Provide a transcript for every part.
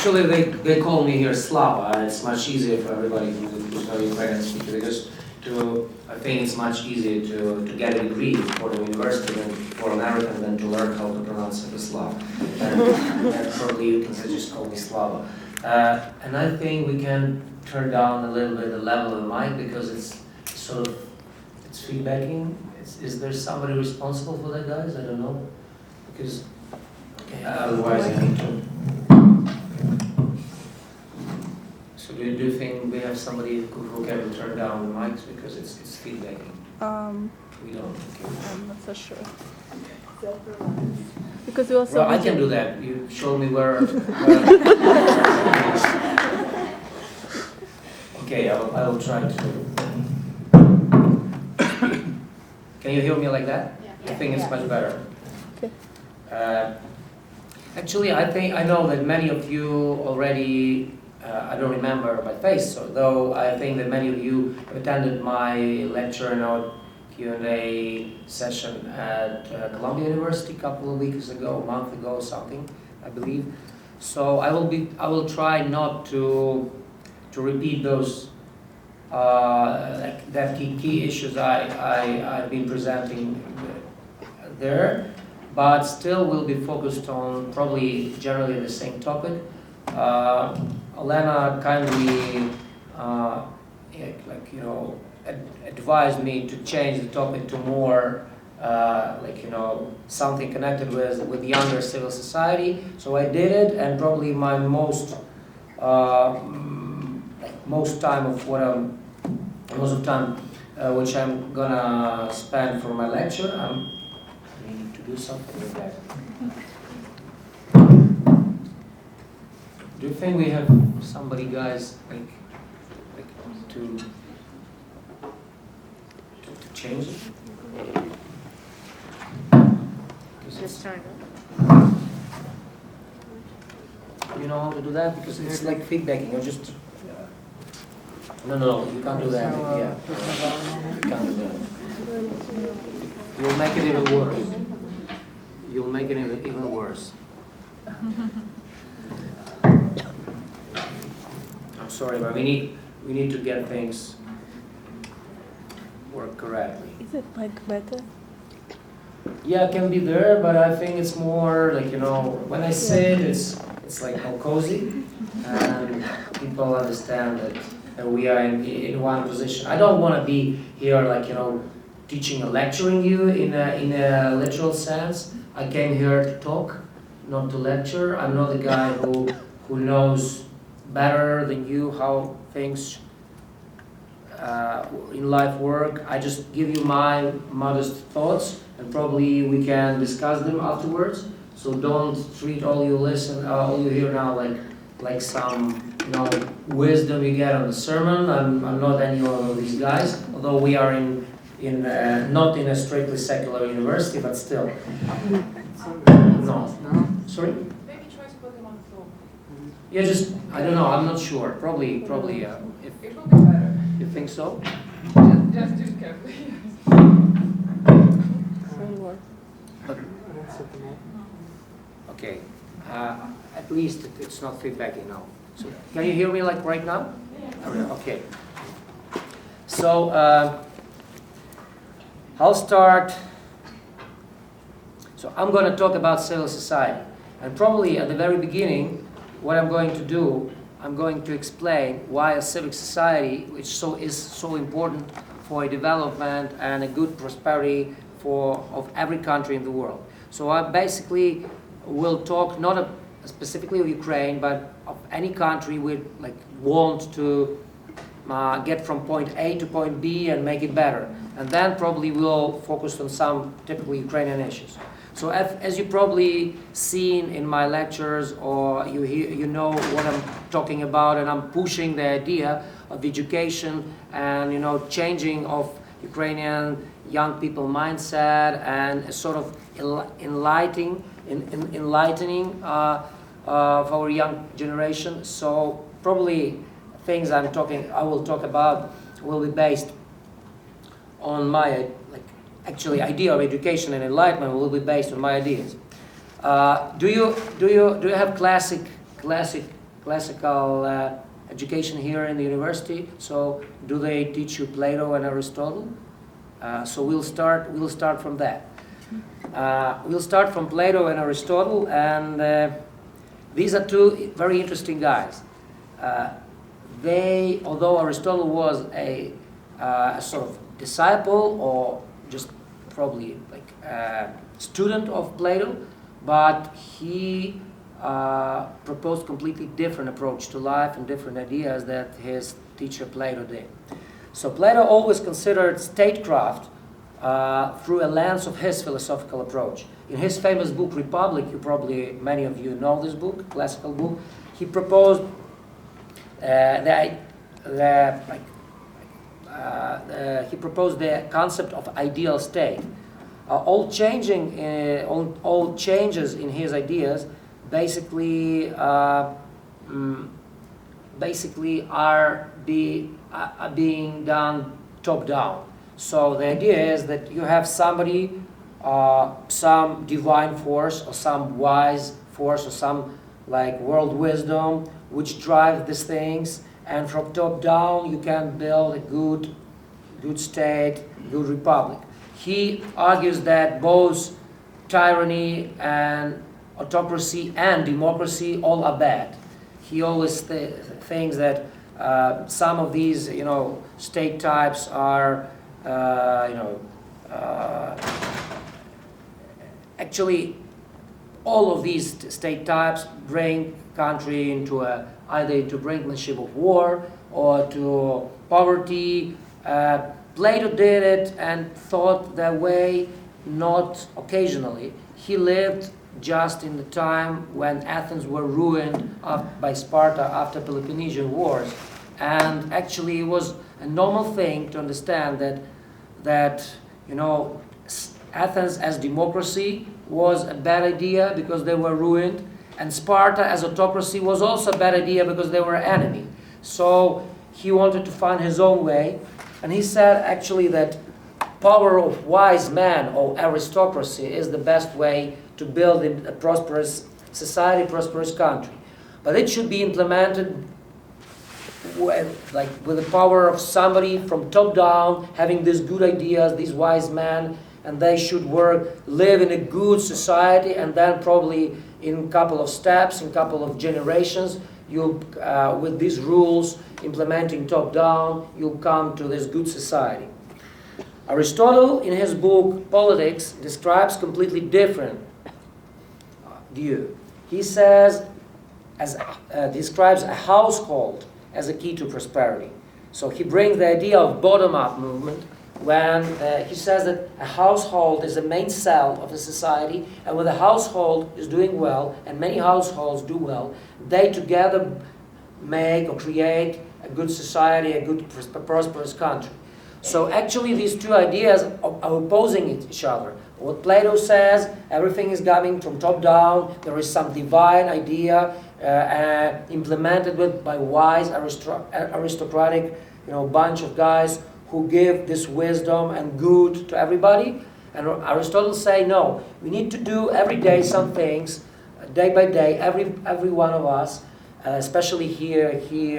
Actually, they call me here Slava, and it's much easier for everybody who's not Ukrainian speaker, because I think it's much easier to get a degree for the university than for American than to learn how to pronounce Svyatoslav. And probably you can just call me Slava. And I think we can turn down a little bit the level of the mic, because it's sort of, it's feedbacking. Is there somebody responsible for that, guys? I don't know. Because, okay, otherwise I need to. So do you think we have somebody who can turn down the mics, because it's feedbacking? We don't. Okay. I'm not so sure. Because we also. Well, I can do that. You show me where. Okay, I will try to. Can you hear me like that? Yeah. I think it's much better. Okay. Actually, I know that many of you already. I don't remember my face, though I think that many of you attended my lecture and our Q&A session at Columbia University a couple of weeks ago, a month ago, something, I believe. So I will try not to repeat those that key issues I've been presenting there, but still will be focused on probably generally the same topic. Elena kindly, advised me to change the topic to more, something connected with younger civil society. So I did it, and probably my most time which I'm gonna spend for my lecture. I need to do something with that. Do you think we have somebody, guys, to change it? Just turn it. You know how to do that? Because it's like feedbacking. You're just. No, you can't do that. Yeah. You can't do that. You'll make it even worse. You'll make it even worse. I'm sorry, but we need to get things work correctly. Is it like better? Yeah, it can be there, but I think it's more like, when I say it, it's like more cozy, and people understand that we are in one position. I don't want to be here like, teaching or lecturing you in a literal sense. I came here to talk, not to lecture. I'm not the guy who knows better than you how things in life work. I just give you my modest thoughts, and probably we can discuss them afterwards. So don't treat all you hear now like some wisdom you get on the sermon. I'm not any of these guys, although we are not in a strictly secular university, but still. No. Sorry? Maybe try to put them on the floor. Yeah, just, I don't know, I'm not sure. Probably, It will be better. You think so? Just do it carefully. Okay. At least it's not feedbacking now. So, can you hear me like right now? Yeah. Okay. So, I'll start. So I'm going to talk about civil society. And probably at the very beginning, what I'm going to do, I'm going to explain why a civic society, which is so important for a development and a good prosperity of every country in the world. So I basically will talk not specifically of Ukraine, but of any country we want to get from point A to point B and make it better. And then probably we'll focus on some typical Ukrainian issues. So as you probably seen in my lectures, or you know what I'm talking about, and I'm pushing the idea of education and changing of Ukrainian young people mindset and sort of enlightening of our young generation. So probably things I will talk about will be based on my idea of education and enlightenment will be based on my ideas. Do you have classic classical education here in the university. So do they teach you Plato and Aristotle? So we'll start from that. We'll start from Plato and Aristotle, and these are two very interesting guys. Although Aristotle was a sort of disciple or just probably like a student of Plato, but he proposed completely different approach to life and different ideas that his teacher Plato did. So Plato always considered statecraft through a lens of his philosophical approach. In his famous book Republic, many of you know this book, classical book, he proposed the concept of ideal state. All changes in his ideas basically are being done top down. So the idea is that you have somebody, some divine force or some wise force or some like world wisdom which drive these things, and from top down you can build a good state, good republic. He argues that both tyranny and autocracy and democracy all are bad. He always thinks that some of these, state types are, actually, all of these state types bring country into either into brinkmanship of war or to poverty. Plato did it and thought that way, not occasionally. He lived just in the time when Athens were ruined by Sparta after Peloponnesian Wars. And actually it was a normal thing to understand that Athens as democracy was a bad idea because they were ruined, and Sparta as autocracy was also a bad idea because they were enemy. So he wanted to find his own way, and he said actually that power of wise men or aristocracy is the best way to build a prosperous society, prosperous country. But it should be implemented with the power of somebody from top down, having these good ideas, these wise men, and they should live in a good society, and then probably in a couple of steps, in a couple of generations, with these rules, implementing top down, you'll come to this good society. Aristotle, in his book Politics, describes completely different view. He says, describes a household as a key to prosperity. So he brings the idea of bottom-up movement when he says that a household is the main cell of a society, and when the household is doing well, and many households do well, they together make or create a good society, a good prosperous country. So actually these two ideas are opposing each other. What Plato says, everything is coming from top down, there is some divine idea implemented by wise aristocratic bunch of guys who give this wisdom and good to everybody. And Aristotle say, no, we need to do every day some things, day by day, every one of us, especially here, his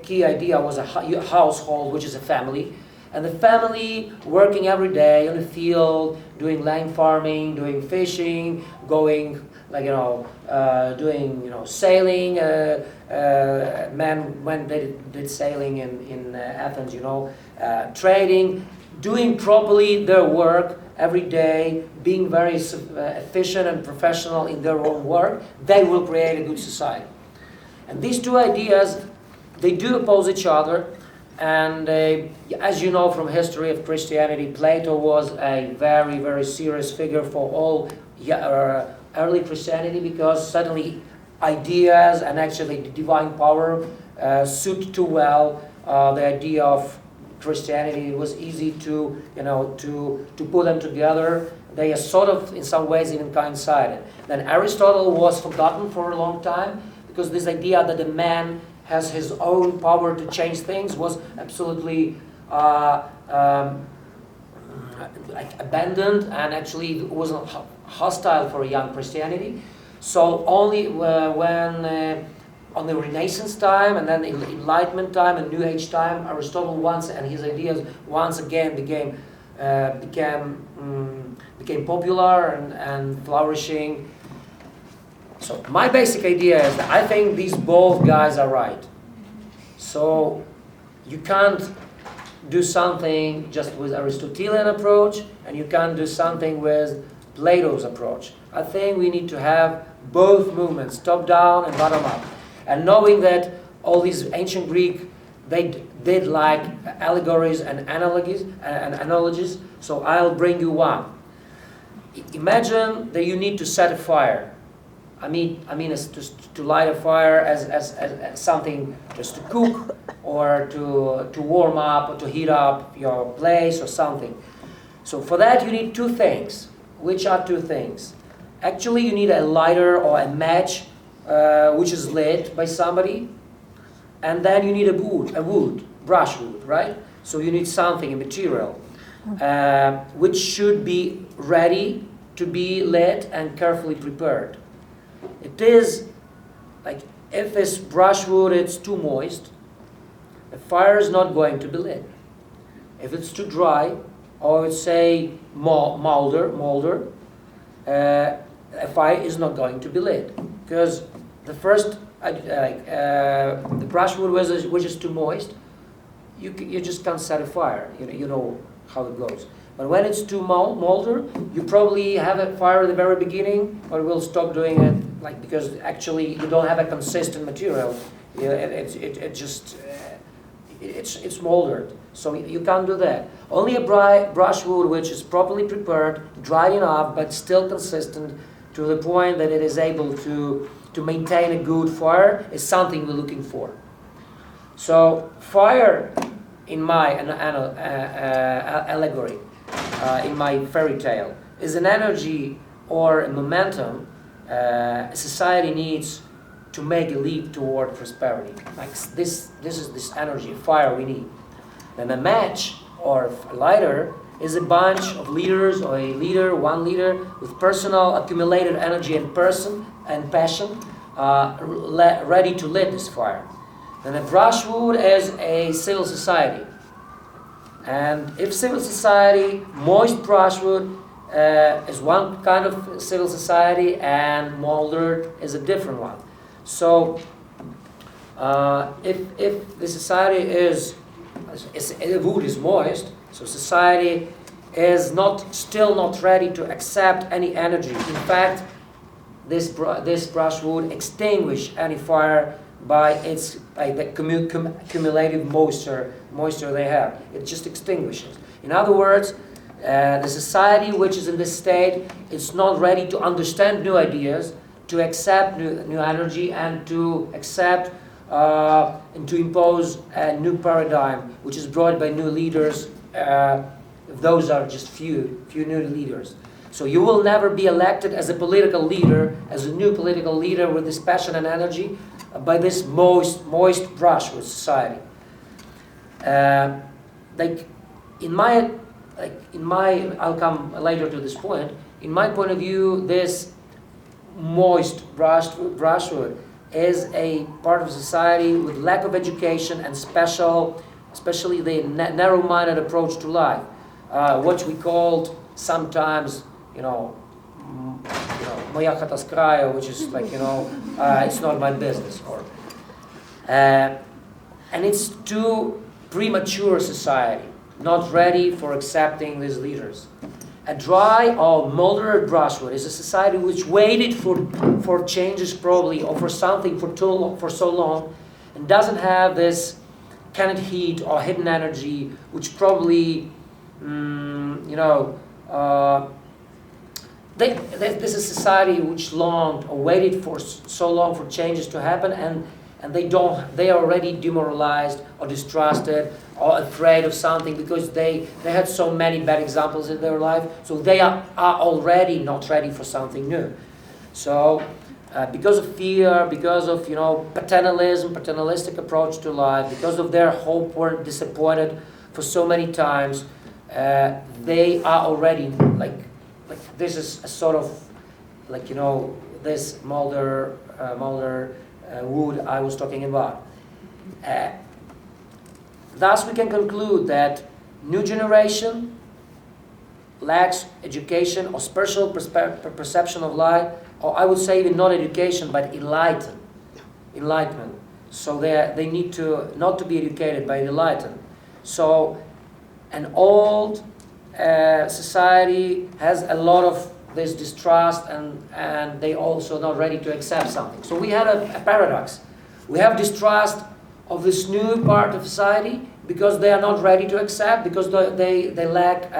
key idea was a household, which is a family. And the family working every day on the field, doing land farming, doing fishing, going doing sailing. Men when they did sailing in Athens, trading, doing properly their work every day, being very efficient and professional in their own work, they will create a good society. And these two ideas, they do oppose each other. And as you know from history of Christianity, Plato was a very, very serious figure for all early Christianity, because suddenly ideas and actually the divine power suit too well the idea of Christianity. It was easy to put them together. They are sort of, in some ways, even coincided. Then Aristotle was forgotten for a long time, because this idea that a man has his own power to change things was absolutely like abandoned, and actually was hostile for young Christianity. So only when on the Renaissance time and then Enlightenment time and New Age time, Aristotle once and his ideas once again became popular and flourishing. So my basic idea is that I think these both guys are right. So you can't do something just with Aristotelian approach, and you can't do something with Plato's approach. I think we need to have both movements, top down and bottom up. And knowing that all these ancient Greek, they did like allegories and analogies, so I'll bring you one. Imagine that you need to set a fire. I mean, to light a fire as something just to cook or to warm up or to heat up your place or something. So for that you need two things. Which are two things? Actually, you need a lighter or a match which is lit by somebody, and then you need a wood, brushwood, right? So you need something, a material, which should be ready to be lit and carefully prepared. It is like if this brushwood is too moist, the fire is not going to be lit. If it's too dry, or say molder, a fire is not going to be lit, because the first the brushwood which is too moist, you just can't set a fire. You know how it goes. But when it's too molder, you probably have a fire at the very beginning, but we'll stop doing it, like, because actually you don't have a consistent material. It's moldered, so you can't do that. Only a brushwood which is properly prepared, dried enough, but still consistent to the point that it is able to maintain a good fire is something we're looking for. So fire, in my allegory, in my fairy tale, is an energy or a momentum a society needs to make a leap toward prosperity. Like this is this energy, fire we need. Then a match or a lighter is a bunch of leaders, or a leader, one leader with personal accumulated energy and passion, ready to lit this fire. Then a brushwood is a civil society. And if civil society, moist brushwood is one kind of civil society, and moldered is a different one. So if the society the wood is moist, so society is still not ready to accept any energy. In fact, this brushwood extinguish any fire by the cumulative moisture they have. It just extinguishes. In other words, the society which is in this state is not ready to understand new ideas, to accept new energy, and to accept and to impose a new paradigm which is brought by new leaders. Those are just few new leaders. So you will never be elected as a political leader, as a new political leader with this passion and energy, by this moist brushwood society. I'll come later to this point. In my point of view, this moist brushwood is a part of society with lack of education and especially the narrow-minded approach to life, what we called sometimes, moya chata z kraju, which is like, it's not my business, and it's too premature society, not ready for accepting these leaders. A dry or moldered brushwood is a society which waited for changes probably, or for something for so long, and doesn't have this kind of heat or hidden energy, which probably, this is a society which longed or waited for so long for changes to happen, and they are already demoralized or distrusted or afraid of something, because they had so many bad examples in their life, so they are already not ready for something new. So because of fear, because of paternalistic approach to life, because of their hope were disappointed for so many times, they are already like this is a sort of like, you know, this Mulder wood I was talking about. Thus we can conclude that new generation lacks education or spiritual perception of light, or I would say even not education but enlightenment. So they need to not to be educated but enlightened. So an old society has a lot of this distrust, and they also not ready to accept something. So we had a paradox. We have distrust of this new part of society because they are not ready to accept, because they lack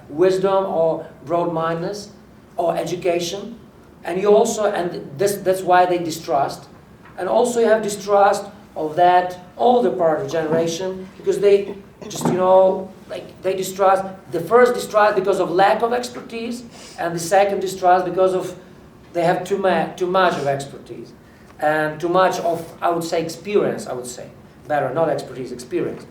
wisdom or broad-mindedness or education. And you also, and that's why they distrust. And also you have distrust of that older part of generation because they just, you know, like they distrust. The first distrust because of lack of expertise, and the second distrust because of they have too much of expertise and too much of, I would say, experience. I would say better, not expertise, experience.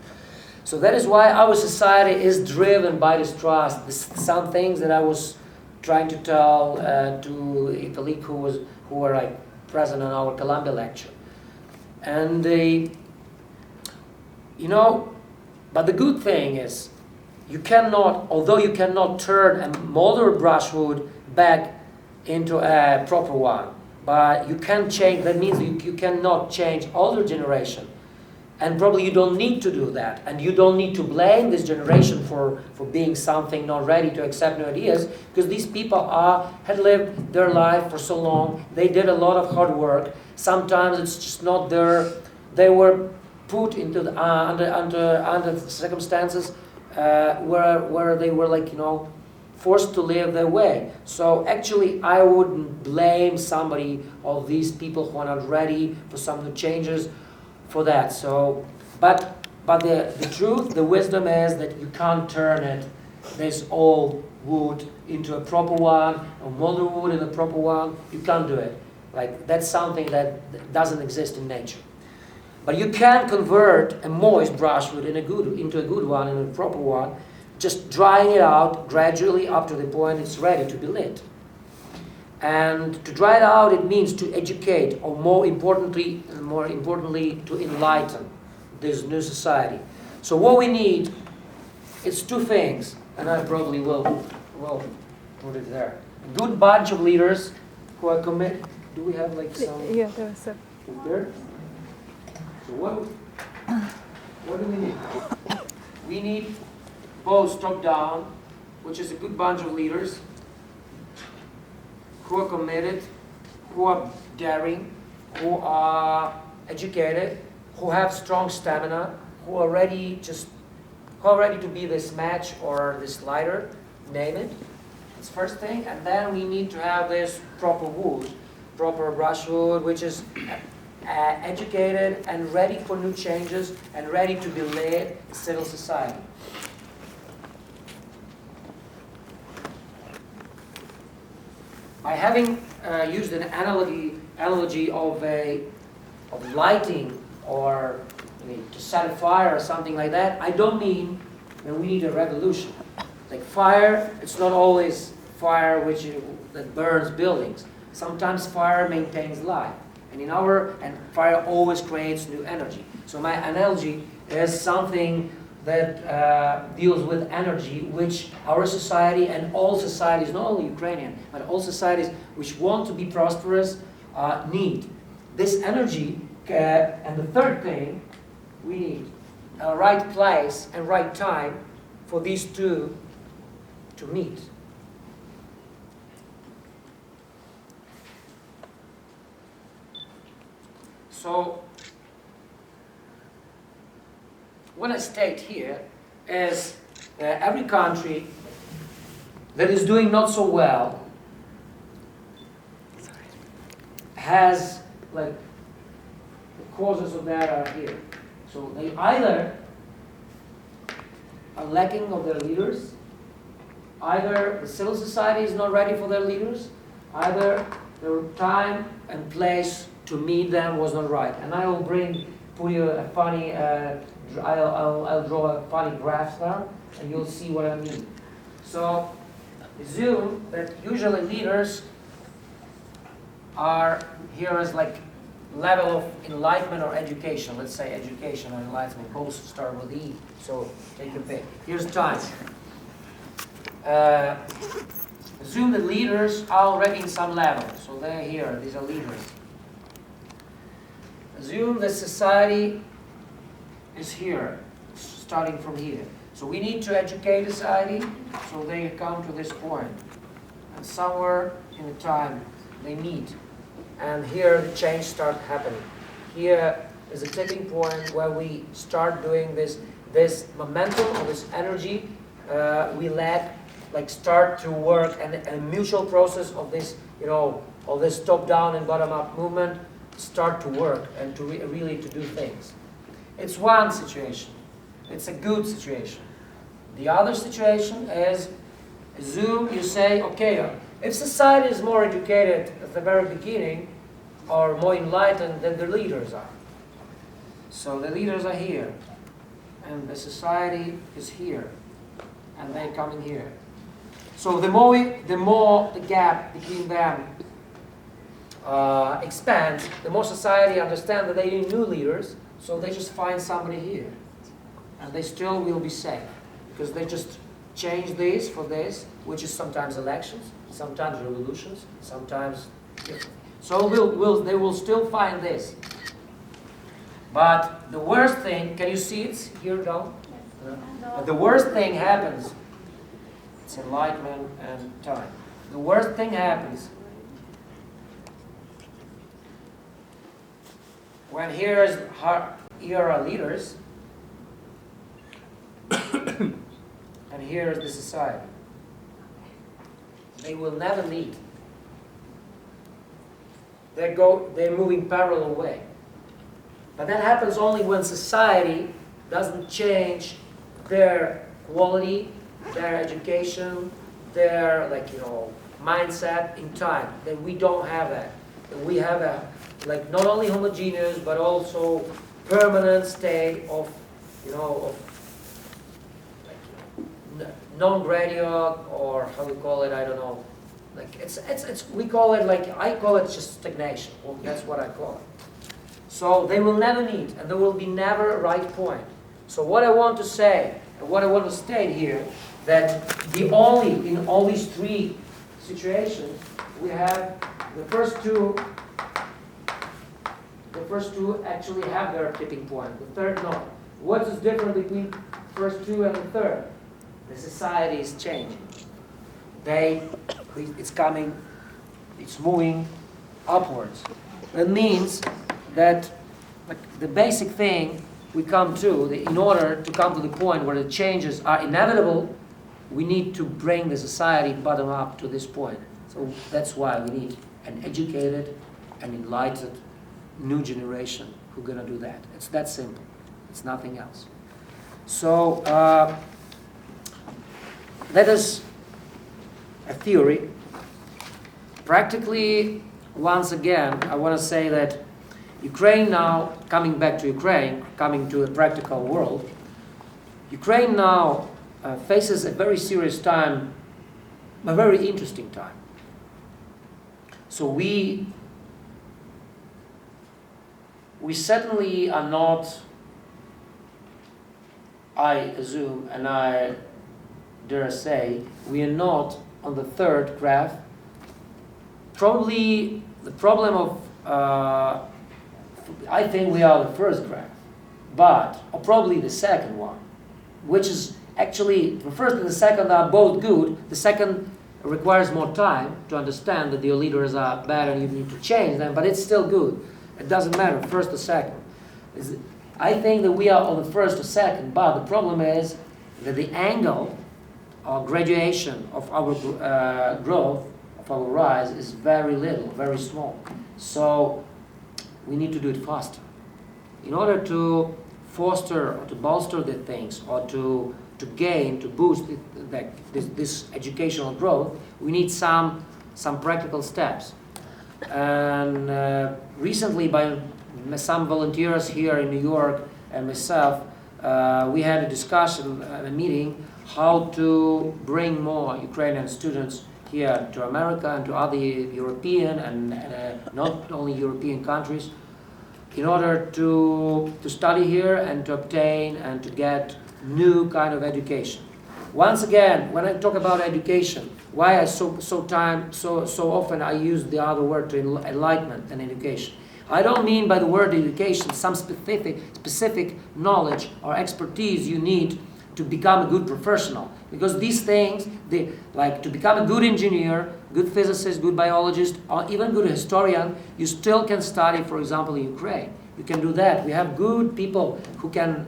So that is why our society is driven by distrust. Some things that I was trying to tell to Italik, who were like present in our Columbia lecture, and you know. But the good thing is, although you cannot turn a molder brushwood back into a proper one, but you can change. That means you cannot change older generation, and probably you don't need to do that, and you don't need to blame this generation for being something not ready to accept new ideas, because these people had lived their life for so long. They did a lot of hard work. Sometimes it's just not their. They were put into the, under circumstances where they were, like, you know, forced to live their way. So actually I wouldn't blame somebody of these people who are not ready for some new changes for that. So but the truth, the wisdom is that you can't turn this old wood into a proper one, or molder wood in a proper one. You can't do it. Like, that's something that doesn't exist in nature. But you can convert a moist brushwood into a good one, and a proper one, just drying it out gradually up to the point it's ready to be lit. And to dry it out, it means to educate, or more importantly, to enlighten this new society. So what we need is two things, and I probably will put it there. A good bunch of leaders who are committed. Do we have like some? Yeah, there was a. There? So what do we need? We need both top-down, which is a good bunch of leaders who are committed, who are daring, who are educated, who have strong stamina, who are ready to be this match or this lighter, name it. That's the first thing. And then we need to have this proper wood, proper brushwood, which is educated and ready for new changes and ready to be led in civil society. By having used an analogy of lighting, or to set a fire or something like that, I don't mean that we need a revolution. Like fire, it's not always fire that burns buildings. Sometimes fire maintains life. And fire always creates new energy. So my analogy is something that deals with energy, which our society and all societies, not only Ukrainian, but all societies which want to be prosperous, need. This energy, and the third thing, we need a right place and right time for these two to meet. So, what I state here is that every country that is doing not so well has, like, the causes of that are here. So they either are lacking of their leaders, either the civil society is not ready for their leaders, either the time and place to meet them was not right. And I will put you a funny, I'll draw a funny graph now. and you'll see what I mean. So assume that usually leaders are here as like level of enlightenment or education. Let's say education or enlightenment. Both start with E, so take a pick. Here's time. Assume that leaders are already in some level. So they're here, these are leaders. Assume that society is here, starting from here. So we need to educate society, so they come to this point. And somewhere in the time, they meet. And here the change starts happening. Here is a tipping point where we start doing this momentum or this energy we lack, like start to work, and a mutual process of this, of this top-down and bottom-up movement start to work and to really to do things. It's one situation. It's a good situation. The other situation is, assume you say, okay, if society is more educated at the very beginning, or more enlightened than the leaders are. So the leaders are here, and the society is here, and they come in here. So the more the gap between them expands, the more society understands that they need new leaders, so they just find somebody here. And they still will be safe, because they just change this for this, which is sometimes elections, sometimes revolutions, sometimes different. So they will still find this. But the worst thing, can you see it here down? But the worst thing happens, it's enlightenment and time. The worst thing happens when here are leaders, and here is the society. They will never meet. They're moving parallel way. But that happens only when society doesn't change their quality, their education, their mindset in time. That we don't have that. That we have a not only homogeneous but also permanent state of non-graduate, or how we call it, I don't know. We call it I call it just stagnation. Well, that's what I call it. So they will never meet, and there will be never a right point. So what I want to say, and what I want to state here, that in all these three situations, we have the first two actually have their tipping point. The third not. What is different between the first two and the third? The society is changing. It's moving upwards. That means that the basic thing we come to, in order to come to the point where the changes are inevitable, we need to bring the society bottom up to this point. So that's why we need an educated and enlightened new generation who's going to do that. It's that simple. It's nothing else. So that is a theory. Practically, once again, I want to say that Ukraine now, coming back to Ukraine, coming to a practical world, Ukraine now faces a very serious time, a very interesting time. So we certainly are not, I assume, and I dare say, we are not on the third graph. Probably the problem of, I think we are the first graph, or probably the second one, which is actually, the first and the second are both good. The second requires more time to understand that your leaders are bad and you need to change them, but it's still good. It doesn't matter, first or second. I think that we are on the first or second, but the problem is that the angle or graduation of our growth, of our rise, is very little, very small. So we need to do it faster. In order to foster or to bolster the things, or to gain, to boost this educational growth, we need some practical steps. And recently, by some volunteers here in New York and myself, we had a discussion, a meeting, how to bring more Ukrainian students here to America and to other European and not only European countries in order to study here and to obtain and to get new kind of education. Once again, when I talk about education, why I so often I use the other word to enlightenment and education. I don't mean by the word education some specific knowledge or expertise you need to become a good professional. Because these things, like to become a good engineer, good physicist, good biologist, or even good historian, you still can study, for example, in Ukraine. You can do that. We have good people who can,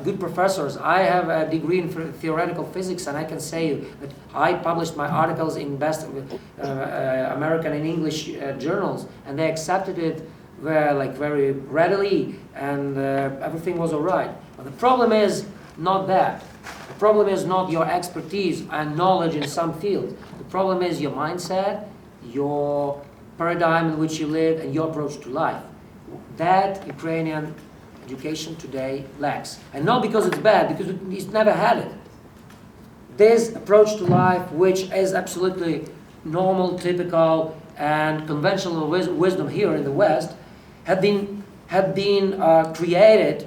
good professors. I have a degree in theoretical physics, and I can say that I published my articles in best American and English journals, and they accepted it very readily, and everything was all right. But the problem is not that. The problem is not your expertise and knowledge in some field. The problem is your mindset, your paradigm in which you live, and your approach to life. That Ukrainian education today lacks. And not because it's bad, because it's never had it. This approach to life, which is absolutely normal, typical, and conventional wisdom here in the West, had been created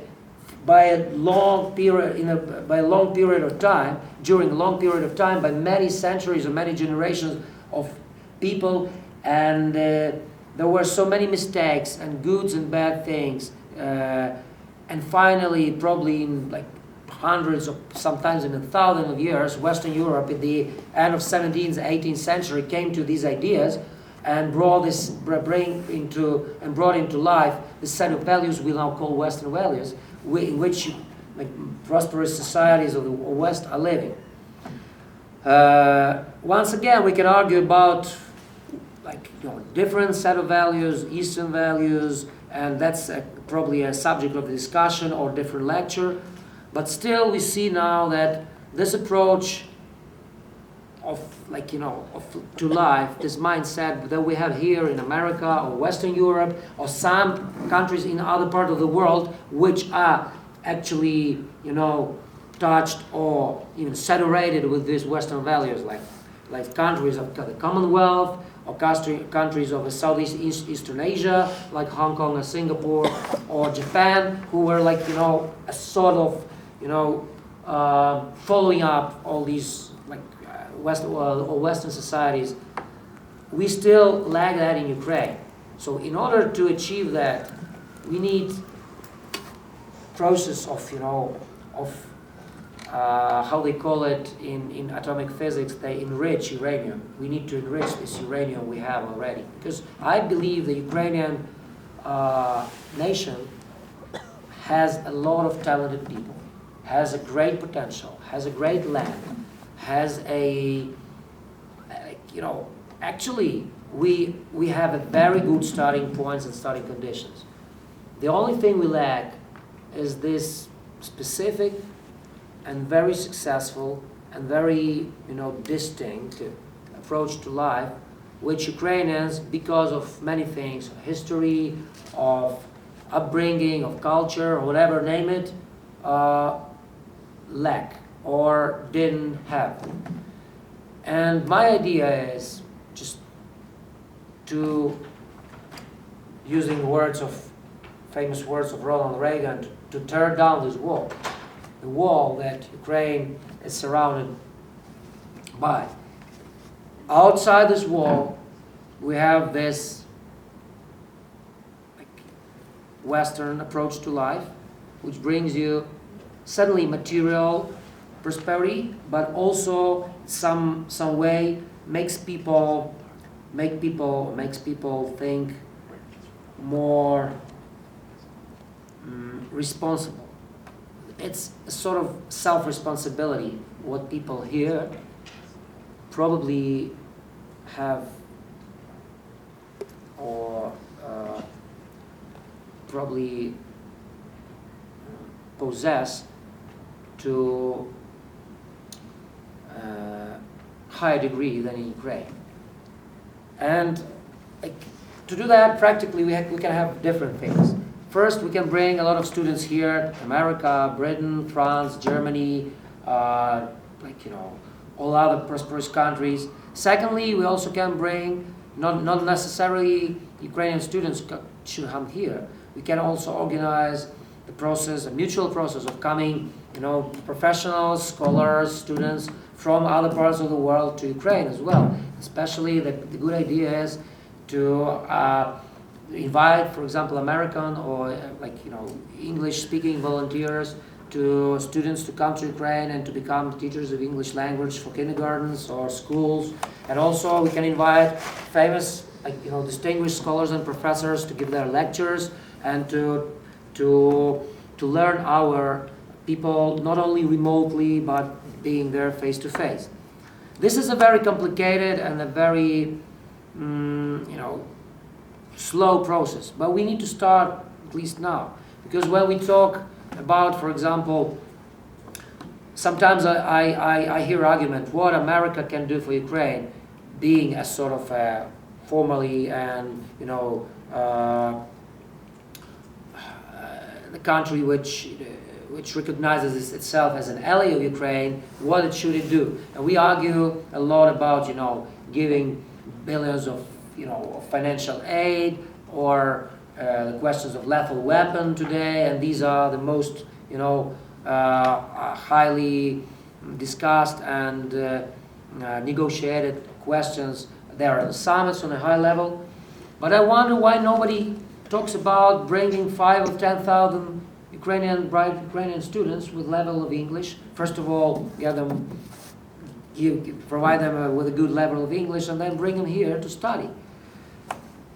by a long period of time, during a long period of time, by many centuries or many generations of people, and there were so many mistakes and goods and bad things, and finally, probably in like hundreds of, sometimes in 1,000 of years, Western Europe at the end of 17th, 18th century came to these ideas and brought into life this set of values we now call Western values, in which prosperous societies of the West are living. Once again, we can argue about different set of values, Eastern values, and that's probably a subject of discussion or different lecture. But still, we see now that this approach to life, this mindset that we have here in America or Western Europe or some countries in other parts of the world which are actually, touched or even saturated with these Western values, like countries of the Commonwealth or countries of Southeast Eastern Asia, like Hong Kong and Singapore, or Japan, who were a sort of, following up all these Western societies. We still lack that in Ukraine. So in order to achieve that, we need process of how they call it in atomic physics, they enrich uranium. We need to enrich this uranium we have already. Because I believe the Ukrainian nation has a lot of talented people, has a great potential, has a great land, has actually we have a very good starting points and starting conditions. The only thing we lack is this specific and very successful and very distinct approach to life, which Ukrainians, because of many things, history, of upbringing, of culture, or whatever, name it, lack or didn't have. And my idea is just to, using famous words of Ronald Reagan, to tear down this wall. The wall that Ukraine is surrounded by. Outside this wall, we have this Western approach to life, which brings you suddenly material prosperity, but also some way makes people think more responsible. It's a sort of self-responsibility, what people here probably have or probably possess to a higher degree than in Ukraine. And to do that, practically we can have different things. First, we can bring a lot of students here, America, Britain, France, Germany, like, all other prosperous countries. Secondly, we also can bring, not necessarily Ukrainian students should come here. We can also organize the process, a mutual process of coming, professionals, scholars, students from other parts of the world to Ukraine as well. Especially the good idea is to invite, for example, American or English-speaking volunteers to students to come to Ukraine and to become teachers of English language for kindergartens or schools. And also we can invite famous, distinguished scholars and professors to give their lectures and to learn our people not only remotely but being there face to face. This is a very complicated and a very slow process, but we need to start at least now, because when we talk about, for example, sometimes I hear argument what America can do for Ukraine, being a sort of formally and the country which recognizes itself as an ally of Ukraine, what should it do? And we argue a lot about giving billions of of financial aid, or the questions of lethal weapon today, and these are the most highly discussed and negotiated questions there at the summits on a high level. But I wonder why nobody talks about bringing 5,000 or 10,000 bright Ukrainian students with level of English. First of all, provide them with a good level of English, and then bring them here to study.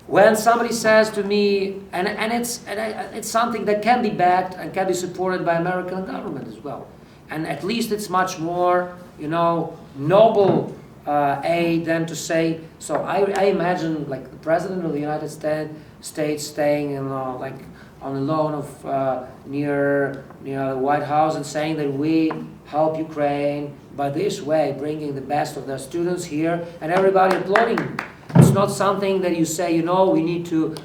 When somebody says to me, and it's something that can be backed and can be supported by American government as well, and at least it's much more, noble aid than to say. So I imagine like the President of the United States staying on a lawn of near the White House and saying that we help Ukraine by this way, bringing the best of their students here, and everybody applauding. It's not something that you say, we need to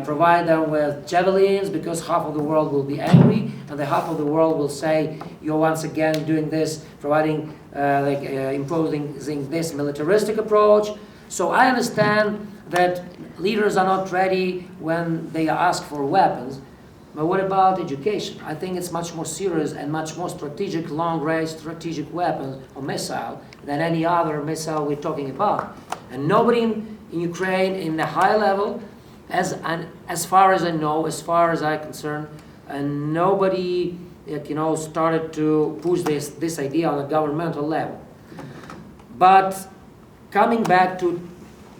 provide them with javelins because half of the world will be angry, and the half of the world will say, you're once again doing this, providing, imposing this militaristic approach. So I understand that leaders are not ready when they ask for weapons, but what about education? I think it's much more serious and much more strategic, long-range strategic weapons or missile than any other missile we're talking about. And nobody in Ukraine in the high level, as far as I know, as far as I'm concerned, and nobody started to push this idea on a governmental level. But coming back to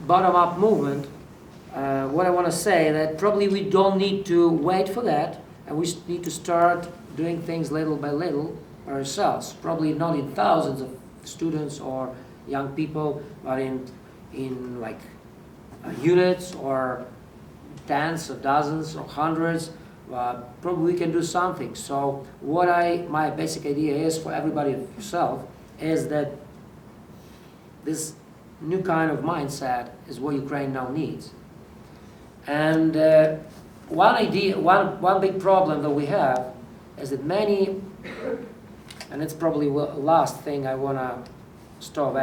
bottom-up movement, what I want to say that probably we don't need to wait for that, and we need to start doing things little by little ourselves. Probably not in thousands of students or young people, but in units or tens or dozens or hundreds. Probably we can do something. So my basic idea is for everybody yourself is that this new kind of mindset is what Ukraine now needs. And one big problem that we have is that many, and it's probably the last thing I want to stop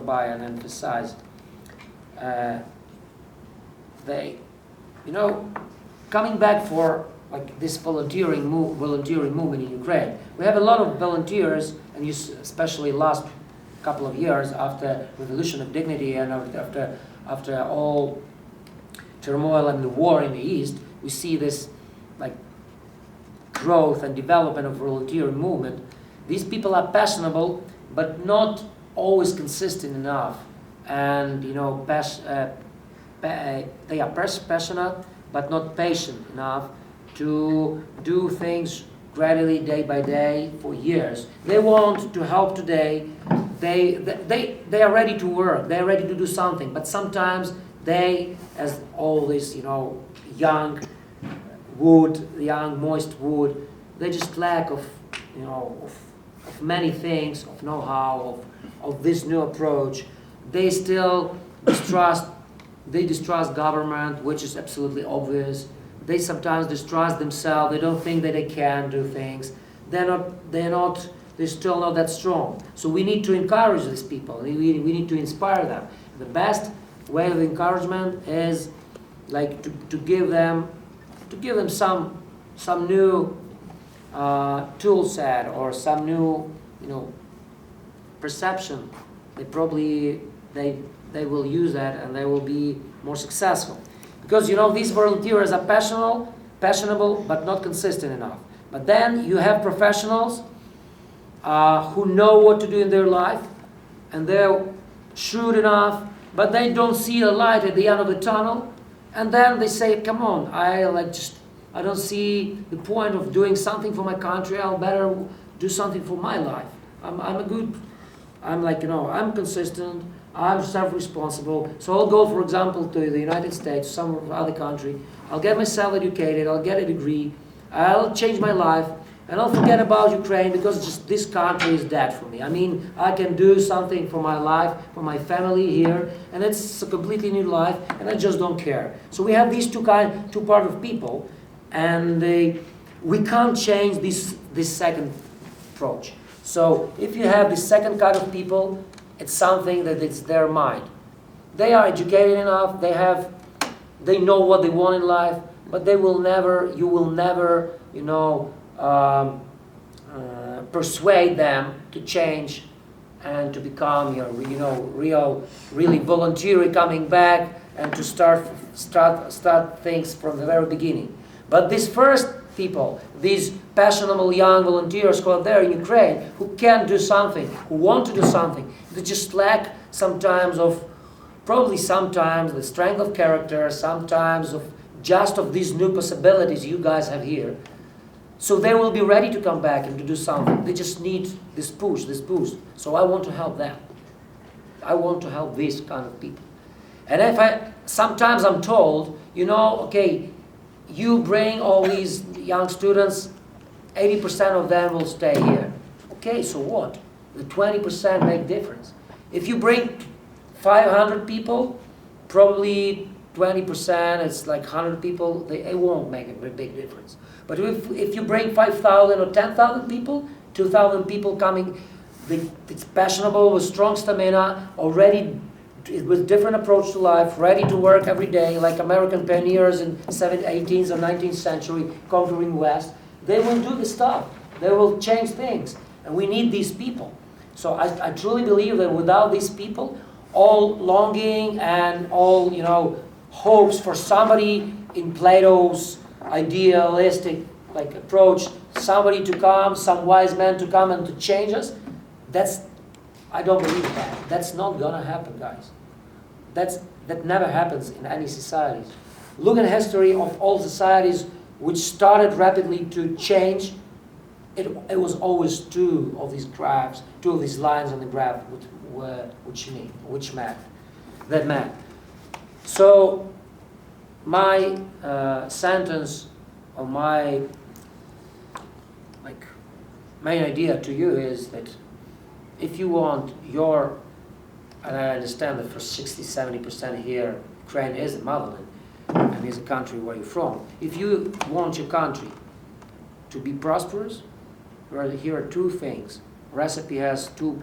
by and emphasize, coming back for this volunteering movement in Ukraine. We have a lot of volunteers, and especially last couple of years after Revolution of Dignity and after all turmoil and the war in the East, we see this growth and development of volunteering movement. These people are passionate, but not always consistent enough, and they are passionate but not patient enough to do things gradually, day by day, for years. They want to help today. They are ready to work. They are ready to do something, but sometimes they, as all this, young moist wood, they just lack of many things, of know-how, of this new approach. They still distrust government, which is absolutely obvious. They sometimes distrust themselves. They don't think that they can do things. They're not they're still not that strong. So we need to encourage these people. We need to inspire them. The best way of encouragement is like to give them some new tool set or some new perception. They will use that and they will be more successful. Because these volunteers are passionable but not consistent enough. But then you have professionals who know what to do in their life, and they're shrewd enough, but they don't see a light at the end of the tunnel, and then they say, come on, I don't see the point of doing something for my country. I'll better do something for my life. I'm consistent, I'm self-responsible, so I'll go, for example, to the United States, some other country, I'll get myself educated, I'll get a degree, I'll change my life, and I'll forget about Ukraine because just this country is dead for me. I mean, I can do something for my life, for my family here, and it's a completely new life, and I just don't care. So we have these two part of people, and we can't change this second approach. So if you have this second kind of people, it's something that it's their mind. They are educated enough, they know what they want in life, but you will never, persuade them to change and to become, really voluntary, coming back and to start things from the very beginning. But these first people, these passionate young volunteers who are there in Ukraine, who can do something, who want to do something, they just lack sometimes the strength of character, sometimes of these new possibilities you guys have here. So they will be ready to come back and to do something. They just need this push, this boost. So I want to help them. I want to help these kind of people. And sometimes I'm told, okay, you bring all these young students, 80% of them will stay here. Okay, so what? The 20% make difference. If you bring 500 people, probably 20%, it's like 100 people, it won't make a big difference. But if you bring 5,000 or 10,000 people, 2,000 people coming, it's passionate, with strong stamina, already with different approach to life, ready to work every day, like American pioneers in 18th or 19th century conquering West, they will do the stuff. They will change things. And we need these people. So I truly believe that without these people, all longing and all, hopes for somebody in Plato's idealistic approach, somebody to come, some wise man to come and to change us, I don't believe that. That's not gonna happen, guys. That never happens in any societies. Look at the history of all societies which started rapidly to change. It was always two of these lines on the graph which map. So my sentence or my main idea to you is that if you want and I understand that for 60-70% here, Ukraine is a motherland and is a country where you're from. If you want your country to be prosperous, here are two things. Recipe has two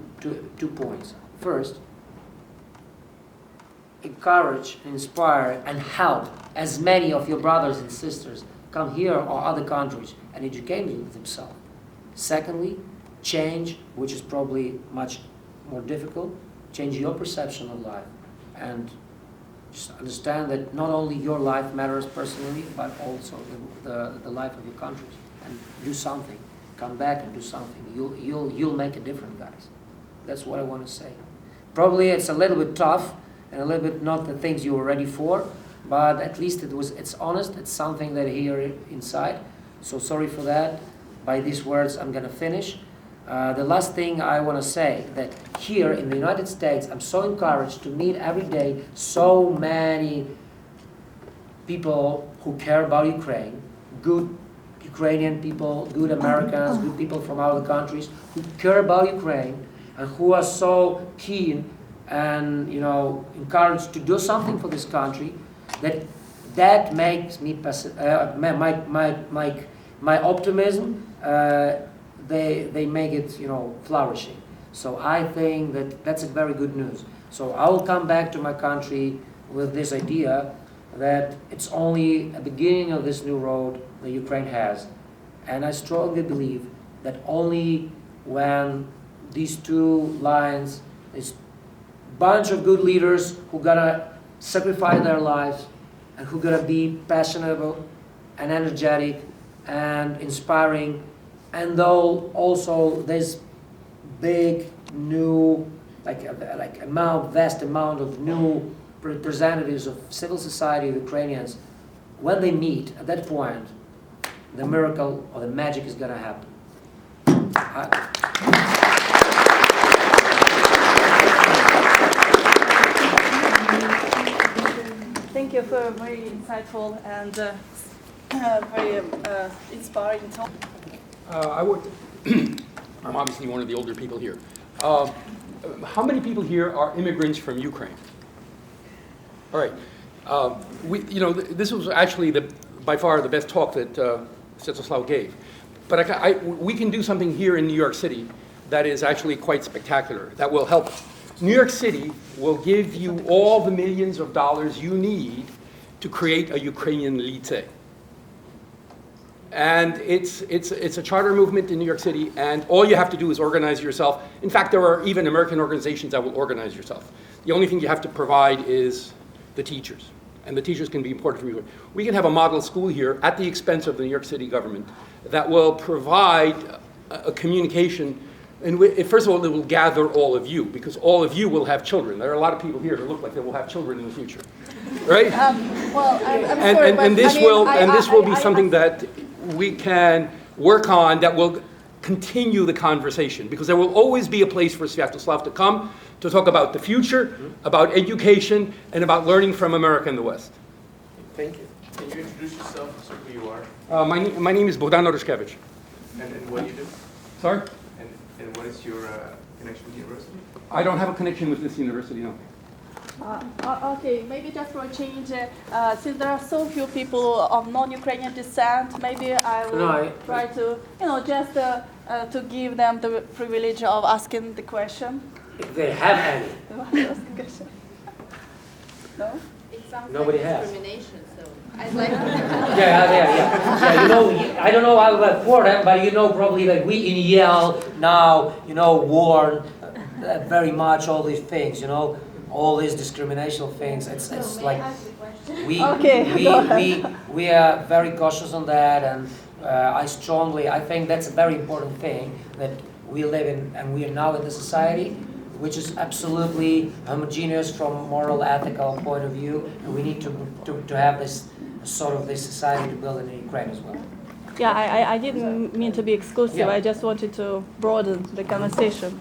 points. First, encourage, inspire, and help as many of your brothers and sisters come here or other countries and educate themselves. Secondly, change, which is probably much more difficult, change your perception of life and just understand that not only your life matters personally, but also the life of your countries. And do something. Come back and do something. You'll make a difference, guys. That's what I want to say. Probably it's a little bit tough and a little bit not the things you were ready for, but at least it's honest. It's something that here inside. So sorry for that. By these words, I'm going to finish. The last thing I want to say, that here in the United States, I'm so encouraged to meet every day so many people who care about Ukraine, good Ukrainian people, good Americans, good people from other countries who care about Ukraine and who are so keen and encouraged to do something for this country, that makes me my optimism. they make it, flourishing. So I think that that's a very good news. So I will come back to my country with this idea that it's only a beginning of this new road that Ukraine has. And I strongly believe that only when these two lines, this bunch of good leaders who gonna sacrifice their lives and who gonna be passionate and energetic and inspiring, and though also this big new vast amount of new representatives of civil society of Ukrainians, when they meet at that point, the miracle or the magic is gonna happen. Thank you for a very insightful and very inspiring talk. I would. I'm obviously one of the older people here. How many people here are immigrants from Ukraine? All right. This was actually by far the best talk that Svyatoslav gave. But we can do something here in New York City that is actually quite spectacular, that will help. New York City will give you all the millions of dollars you need to create a Ukrainian lycée. And it's a charter movement in New York City, and all you have to do is organize yourself. In fact, there are even American organizations that will organize yourself. The only thing you have to provide is the teachers, and the teachers can be important for you. We can have a model school here at the expense of the New York City government that will provide a communication, and first of all, it will gather all of you, because all of you will have children. There are a lot of people here who look like they will have children in the future, right? I'm sorry, but this will be I- something that we can work on, that will continue the conversation, because there will always be a place for Svyatoslav to come to talk about the future, about education, and about learning from America and the West. Thank you. Can you introduce yourself, so who you are, My name is Bogdan Orushkevich. and what do you do? Sorry? And what is your connection with the university? I don't have a connection with this university, no. Okay, maybe just for a change, since there are so few people of non-Ukrainian descent, maybe I will try to, just to give them the privilege of asking the question. If they have any. No? It sounds Nobody like has. discrimination, so I'd like Yeah, I don't know about Fordham, but probably like we in Yale now, warn very much all these things, all these discriminational things. It's like we are very cautious on that, and I think that's a very important thing, that we live in, and we are now in the society which is absolutely homogeneous from moral, ethical point of view, and we need to have this sort of this society to build in Ukraine as well. Yeah, I didn't mean to be exclusive. Yeah. I just wanted to broaden the conversation.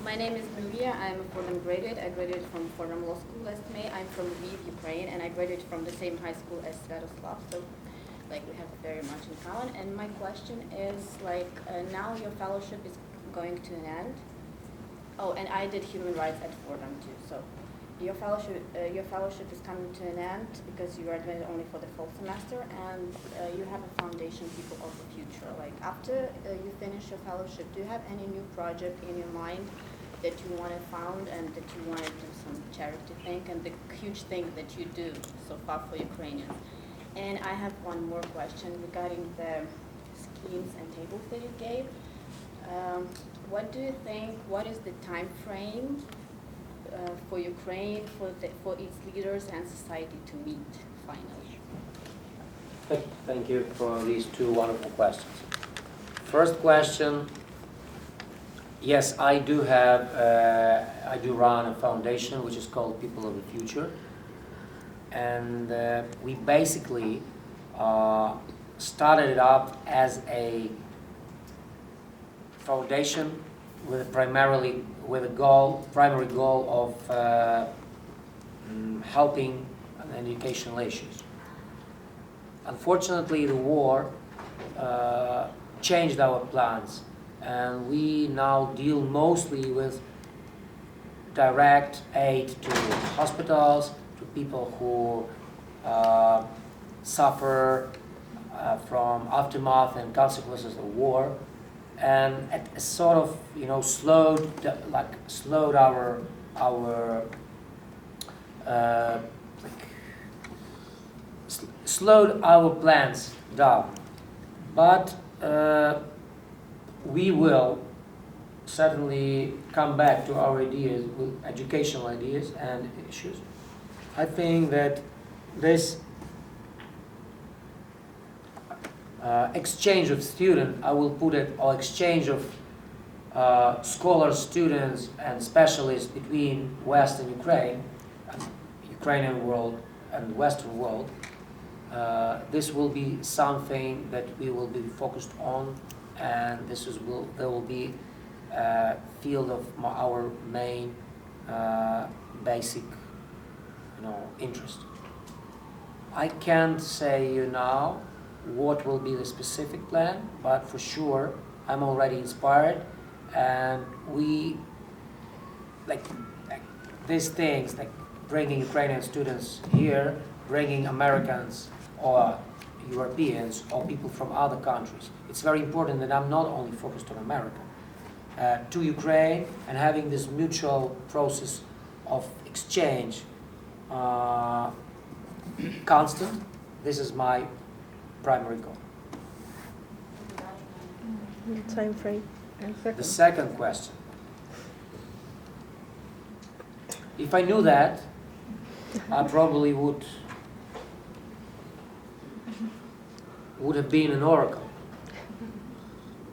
My name is Maria. I'm a Fordham graduate. I graduated from Fordham Law School last May. I'm from Lviv, Ukraine, and I graduated from the same high school as Svyatoslav. So, we have very much in common. And my question is, now your fellowship is going to an end. Oh, and I did human rights at Fordham too. So, your fellowship is coming to an end because you graduated only for the fall semester, and you have a foundation, People of the Future. After you finish your fellowship, do you have any new project in your mind that you want to found and that you want to do some charity thing, and the huge thing that you do so far for Ukrainians? And I have one more question regarding the schemes and tables that you gave. What do you think, what is the time frame for Ukraine, for its leaders and society to meet finally? Thank you for these two wonderful questions. First question, yes, I do run a foundation which is called People of the Future, and we basically started it up as a foundation with primary goal of helping on educational issues. Unfortunately, the war changed our plans, and we now deal mostly with direct aid to hospitals, to people who suffer from aftermath and consequences of war. and it sort of, slowed our slowed our plans down. But we will certainly come back to our ideas, with educational ideas and issues. I think that this exchange of students, I will put it, or exchange of scholars, students, and specialists between West and Ukraine, Ukrainian world and Western world, this will be something that we will be focused on, and there will be a field of our main basic, interest. I can't say you now what will be the specific plan, but for sure I'm already inspired, and we like these things, like bringing Ukrainian students here, bringing Americans or Europeans or people from other countries. It's very important that I'm not only focused on America, to Ukraine, and having this mutual process of exchange constant. This is my primary goal. Time frame. The second question. If I knew that, I probably would have been an oracle.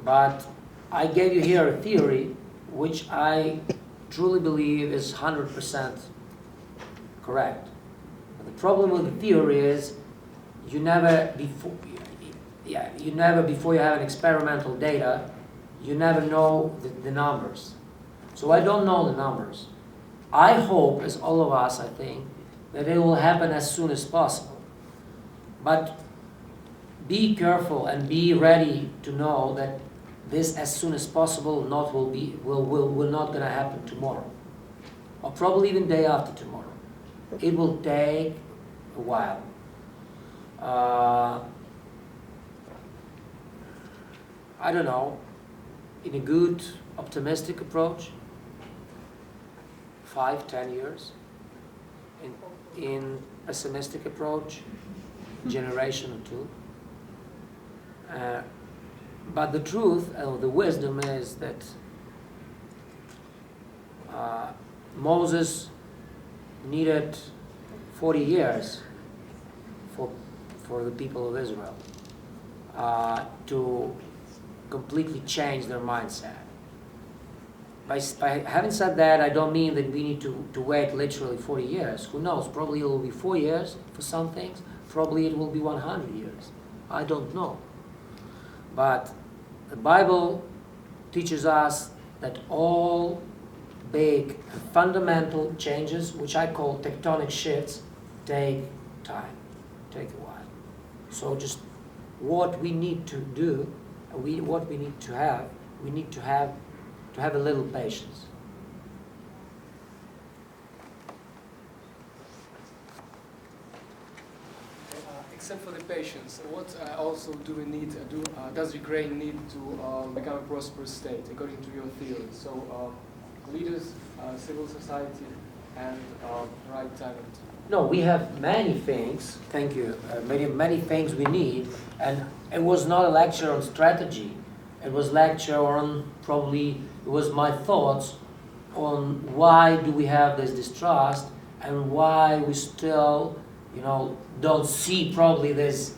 But I gave you here a theory which I truly believe is 100% correct. But the problem with the theory is you never before you have an experimental data, you never know the numbers. So I don't know the numbers. I hope, as all of us, I think, that it will happen as soon as possible. But be careful and be ready to know that this as soon as possible will not gonna happen tomorrow, or probably even day after tomorrow. It will take a while. I don't know, in a good, optimistic approach, 5-10 years. In pessimistic approach, generation or two. But the truth, the wisdom is that Moses needed 40 years for the people of Israel to completely change their mindset. By having said that, I don't mean that we need to wait literally 40 years. Who knows? Probably it will be 4 years for some things. Probably it will be 100 years. I don't know. But the Bible teaches us that all big fundamental changes, which I call tectonic shifts, take time, take a while. So just what we need to do, what we need to have a little patience. Except for the patience, what also do we need? Does Ukraine need to become a prosperous state, according to your theory? So, leaders, civil society, and right talent. No, we have many things. Thank you. Many things we need, and it was not a lecture on strategy. It was lecture on it was my thoughts on why do we have this distrust and why we still, don't see probably this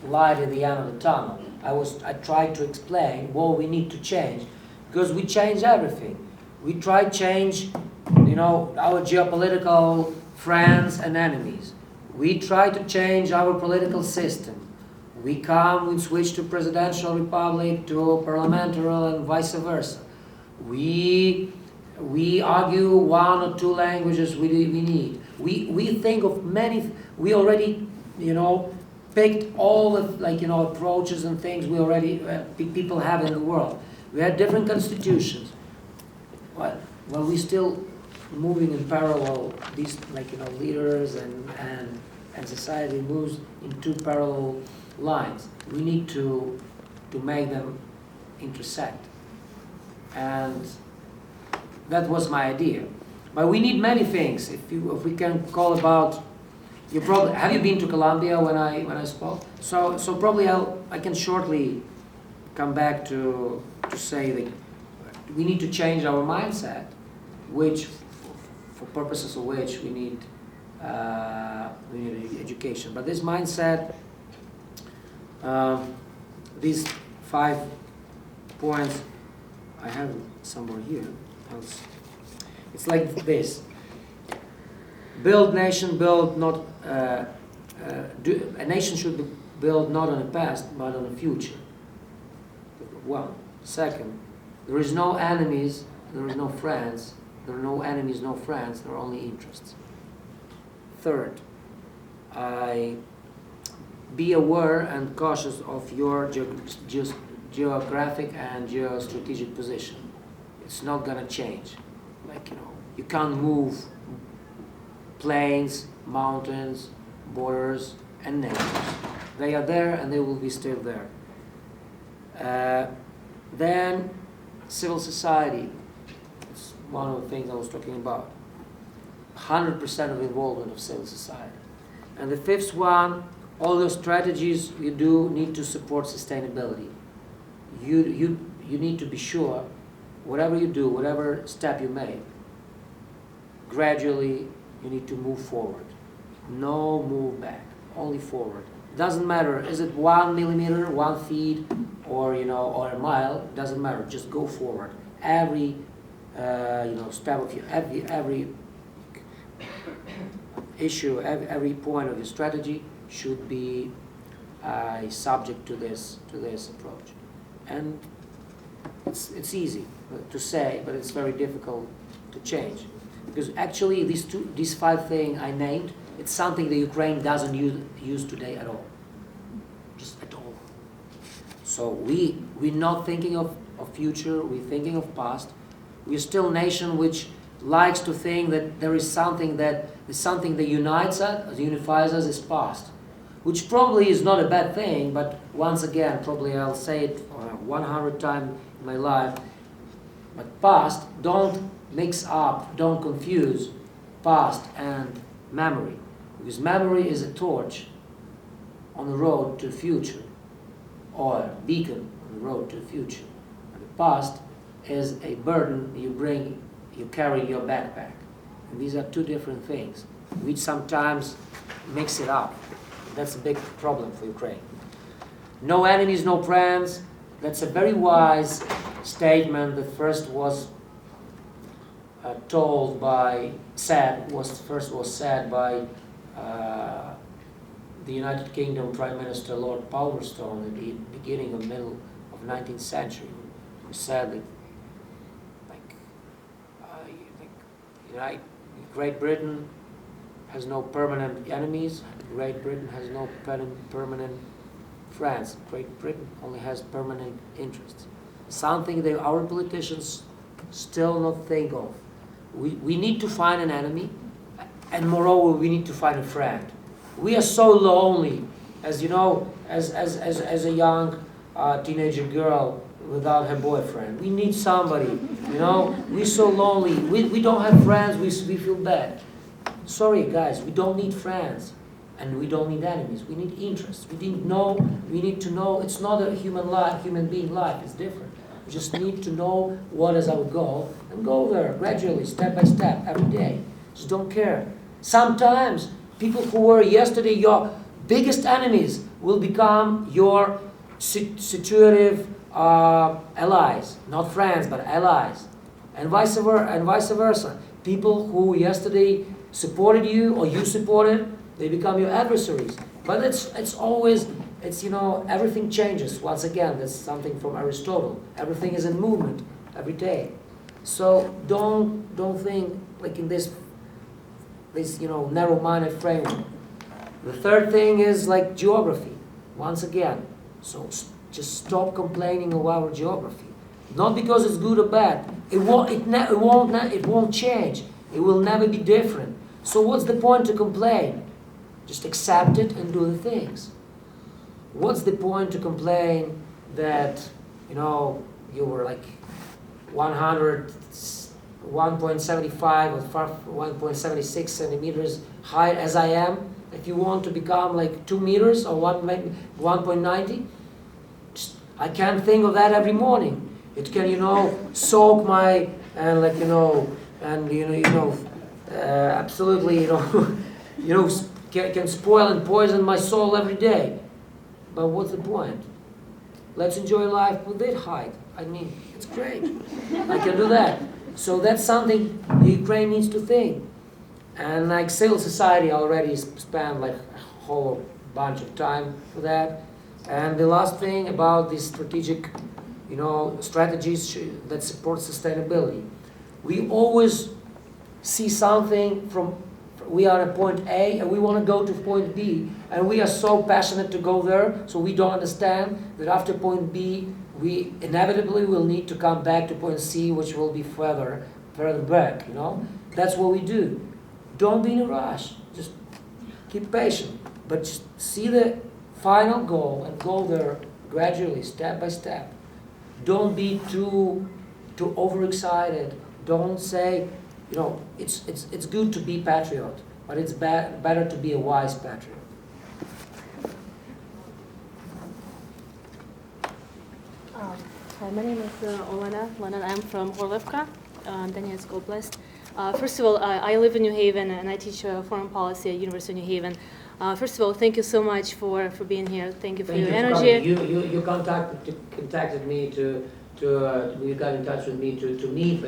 light at the end of the tunnel. I tried to explain what we need to change, because we change everything. We try to change, our geopolitical friends and enemies. We try to change our political system. We switch to presidential republic to parliamentary and vice versa. We argue one or two languages we need. We think of many. We already, picked all of approaches and things we already people have in the world. We had different constitutions. Well, we still moving in parallel. These leaders and society moves in two parallel lines. We need to make them intersect. And that was my idea. But we need many things. If we can call about, have you been to Colombia when I spoke? So probably I can shortly come back to say that we need to change our mindset, which for purposes of which we need education. But this mindset, these 5 points, I have somewhere here. It's like this: build nation, build not. A nation should be built not on the past, but on the future. 1. Second, there is no enemies, there is no friends. There are no enemies, no friends. There are only interests. 3rd, be aware and cautious of your geographic and geostrategic position. It's not gonna change. Like, you can't move plains, mountains, borders, and nations. They are there and they will be still there. Then civil society. It's one of the things I was talking about. 100% of involvement of civil society. And the 5th one, all the strategies you do need to support sustainability. You need to be sure, whatever you do, whatever step you make, gradually you need to move forward. No move back, only forward. Doesn't matter, is it 1 millimeter, 1 feet, or or a mile? Doesn't matter. Just go forward. Every step of your every issue, every point of your strategy should be subject to this approach. And it's easy to say, but it's very difficult to change, because actually these 5 things I named, it's something that Ukraine doesn't use today at all, just at all. So we're not thinking of future, we're thinking of past. We're still a nation which likes to think that there is something that unites us, unifies us, is past, which probably is not a bad thing, but once again, probably I'll say it 100 times in my life, but past, don't mix up, don't confuse past and memory, because memory is a torch on the road to the future, or a beacon on the road to the future. And the past is a burden you carry in your backpack. And these are 2 different things. We sometimes mix it up. That's a big problem for Ukraine. No enemies, no friends. That's a very wise statement that first was said by the United Kingdom Prime Minister Lord Palmerston at the beginning of middle of 19th century, who said that Great Britain has no permanent enemies. Great Britain has no permanent friends. Great Britain only has permanent interests. Something that our politicians still not think of. We need to find an enemy, and moreover, we need to find a friend. We are so lonely, as you know, as a young teenager girl without her boyfriend. We need somebody, We're so lonely. We don't have friends. We feel bad. Sorry, guys. We don't need friends, and we don't need enemies. We need interests. We need to know. It's not a human being life. It's different. We just need to know what is our goal and go there gradually, step by step, every day. Just don't care. Sometimes people who were yesterday your biggest enemies will become your situative allies, not friends, but allies, and vice versa. People who yesterday supported you or you supported, they become your adversaries. But it's always, everything changes. Once again, that's something from Aristotle. Everything is in movement every day. So don't think like in this narrow-minded framework. The 3rd thing is like geography. Once again, so just stop complaining of our geography. Not because it's good or bad. It won't change. It will never be different. So what's the point to complain? Just accept it and do the things. What's the point to complain that you know, you were like 100, 1.75 or 1.76 centimeters high as I am, if you want to become like 2 meters or 1.90, I can't think of that every morning. It can, you know, soak my, and like, you know, and absolutely, you know, can spoil and poison my soul every day. But what's the point? Let's enjoy life with that height. I mean, it's great. I can do that. So that's something the Ukraine needs to think. And like civil society already spent like a whole bunch of time for that. And the last thing about these strategic, you know, strategies that support sustainability. We always see something from, we are at point A and we want to go to point B, and we are so passionate to go there, so we don't understand that after point B, we inevitably will need to come back to point C, which will be further back, you know? That's what we do. Don't be in a rush. Just keep patient, but just see the final goal and go there gradually, step by step. Don't be too overexcited. Don't say, you know, it's good to be patriot, but it's better to be a wise patriot. Hi, my name is Olena. I'm from Orlovka, Donetsk Oblast. First of all, I live in New Haven and I teach foreign policy at University of New Haven. First of all, thank you so much for being here. Thank you for your energy. You contacted me you got in touch with me to meet.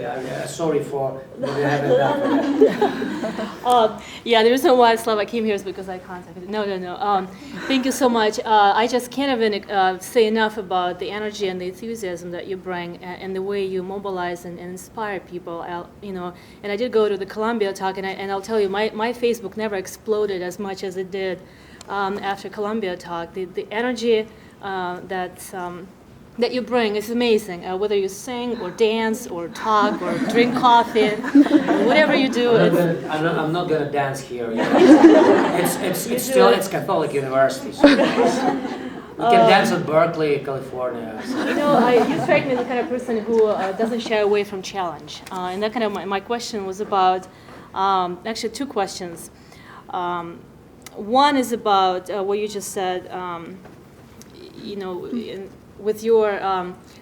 Sorry for not having that. Yeah, the reason why Slava came here is because I contacted. No. Thank you so much. I just can't even say enough about the energy and the enthusiasm that you bring, and the way you mobilize and inspire people. You know, and I did go to the Columbia talk, and I'll tell you, my Facebook never exploded as much as it did after Columbia talk. The energy that you bring is amazing. Whether you sing or dance or talk or drink coffee, whatever you do. I'm not gonna dance here. You know? It's Catholic University. So we can dance at Berkeley, California. So. You know, you strike me as the kind of person who doesn't shy away from challenge. And that kind of my question was about actually two questions. One is about what you just said. You know. With your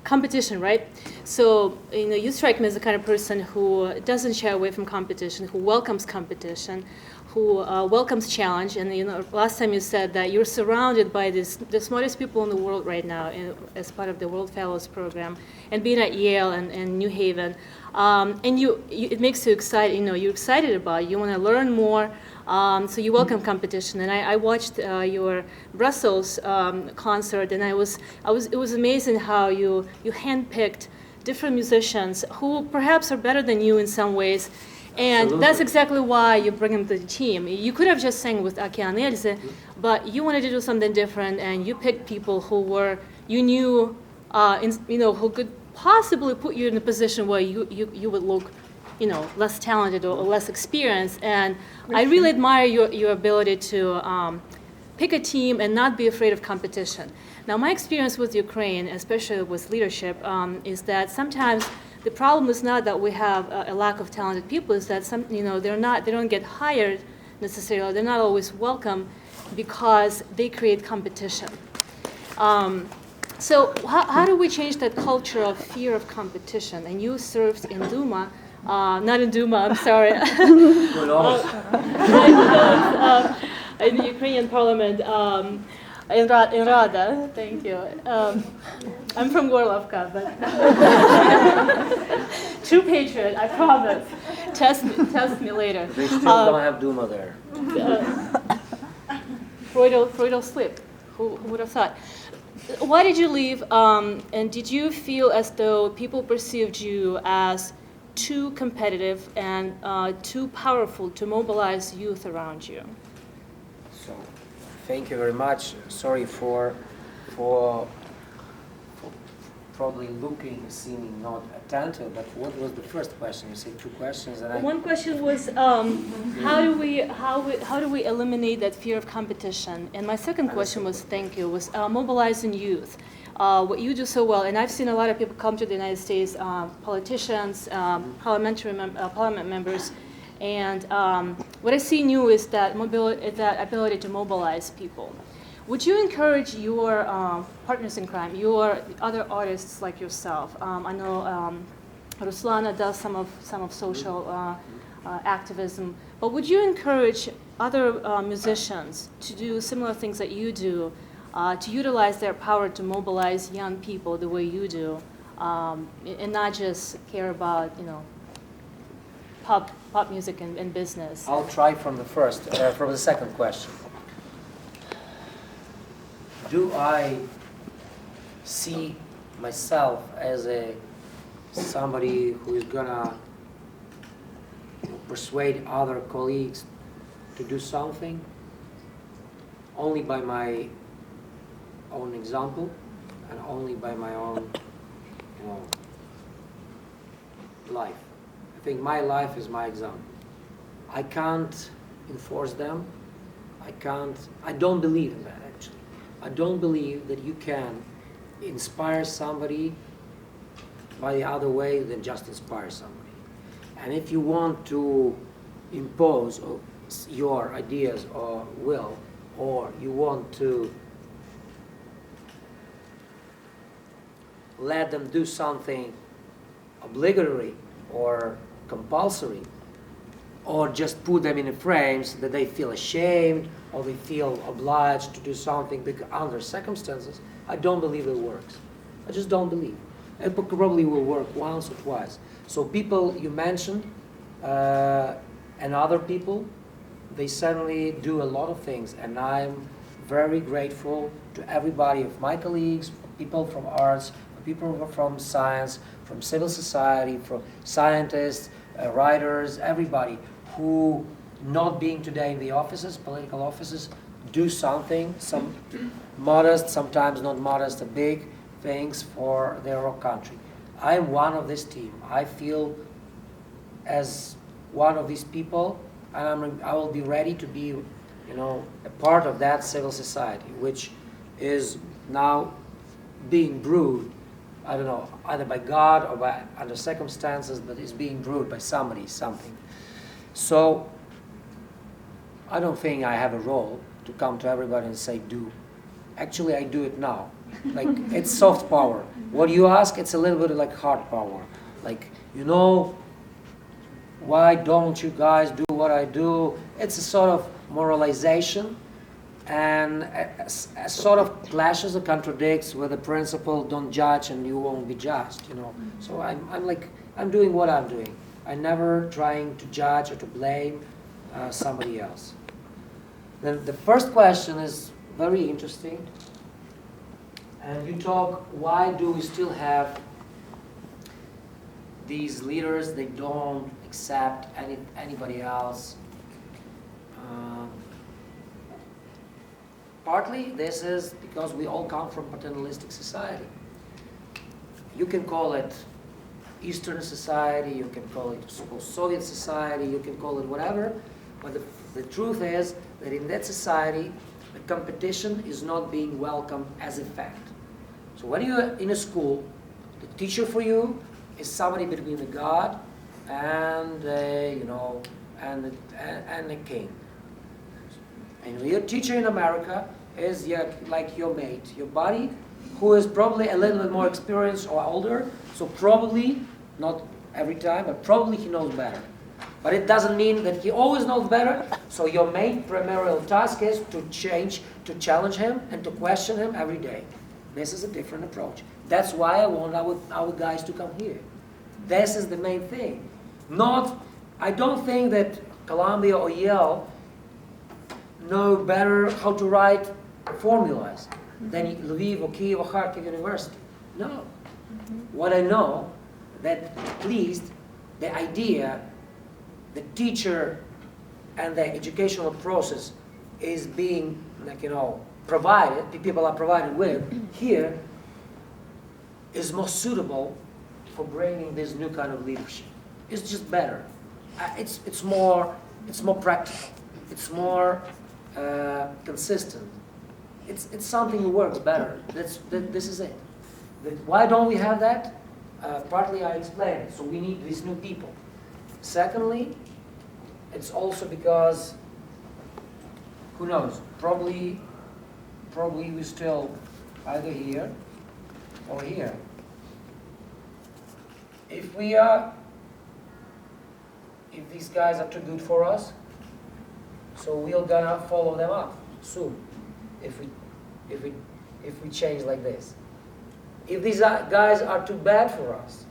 competition, right? So, you know, you strike me as the kind of person who doesn't shy away from competition, who welcomes competition, who welcomes challenge. And, you know, last time you said that you're surrounded by the smartest people in the world right now as part of the World Fellows Program, and being at Yale and New Haven. And it makes you excited, you know, you're excited about it. You want to learn more. So you welcome competition, and I watched your Brussels concert, and it was amazing how you handpicked different musicians who perhaps are better than you in some ways, and Absolutely. That's exactly why you bring them to the team. You could have just sang with Okean Elze, but you wanted to do something different, and you picked people who you knew, who could possibly put you in a position where you would look, you know, less talented or less experienced. And I really admire your ability to pick a team and not be afraid of competition. Now, my experience with Ukraine, especially with leadership, is that sometimes the problem is not that we have a lack of talented people, is that they don't get hired necessarily. They're not always welcome because they create competition. So how do we change that culture of fear of competition? And you served in Duma. Not in Duma, I'm sorry. In the Ukrainian parliament, in Rada, thank you. I'm from Gorlovka, but true patriot, I promise. Test me later. They still don't have Duma there. Freudian slip, who would have thought? Why did you leave, and did you feel as though people perceived you as too competitive and too powerful to mobilize youth around you? So, thank you very much. Sorry for probably seeming not attentive, but what was the first question? You said two questions. And one question was how do we eliminate that fear of competition? And my second question was mobilizing youth. what you do so well, and I've seen a lot of people come to the United States, politicians, parliament members, and what I see in you is that ability to mobilize people. Would you encourage your partners in crime, your other artists like yourself? I know Ruslana does some of social activism, but would you encourage other musicians to do similar things that you do, to utilize their power to mobilize young people the way you do, and not just care about pop music and business? I'll try from the second question. Do I see myself as somebody who is gonna persuade other colleagues to do something only by my own example and only by my own life? I think my life is my example. I can't enforce them. I don't believe in that, actually. I don't believe that you can inspire somebody by the other way than just inspire somebody. And if you want to impose your ideas or will, or you want to let them do something obligatory or compulsory, or just put them in frames that they feel ashamed or they feel obliged to do something because under circumstances, I don't believe it works. I just don't believe. It probably will work once or twice. So people you mentioned and other people, they certainly do a lot of things, and I'm very grateful to everybody of my colleagues, people from arts, people from science, from civil society, from scientists, writers, everybody who, not being today in the offices, political offices, do something, some modest, sometimes not modest, big things for their own country. I'm one of this team. I feel as one of these people, and I will be ready to be, a part of that civil society, which is now being brewed, I don't know, either by God or by under circumstances, but is being brewed by somebody, something. So I don't think I have a role to come to everybody and say, do. Actually, I do it now. Like, it's soft power. What you ask, it's a little bit like hard power. Like, why don't you guys do what I do? It's a sort of moralization, and a sort of clashes or contradicts with the principle, don't judge and you won't be judged, So I'm doing what I'm doing. I'm never trying to judge or to blame somebody else. Then the first question is very interesting. And you talk, why do we still have these leaders? They don't accept anybody else. Partly this is because we all come from paternalistic society. You can call it Eastern society, you can call it Soviet society, you can call it whatever, but the truth is that in that society, the competition is not being welcomed as a fact. So when you're in a school, the teacher for you is somebody between the God and and the king. And your teacher in America is like your mate, your buddy, who is probably a little bit more experienced or older, so probably, not every time, but probably he knows better. But it doesn't mean that he always knows better, so your main primary task is to challenge him and to question him every day. This is a different approach. That's why I want our guys to come here. This is the main thing. I don't think that Columbia or Yale know better how to write formulas than Lviv or Kiev or Kharkiv University. No. What I know, that at least the idea, the teacher and the educational process is being, provided, the people are provided with here, is more suitable for bringing this new kind of leadership. It's just better. It's more practical. It's more consistent. It's something that works better. This is it. Why don't we have that? Partly I explained it. So we need these new people. Secondly, it's also because, who knows, probably we're still either here or here. If these guys are too good for us, so we're gonna follow them up soon if we change like this. If these guys are too bad for us,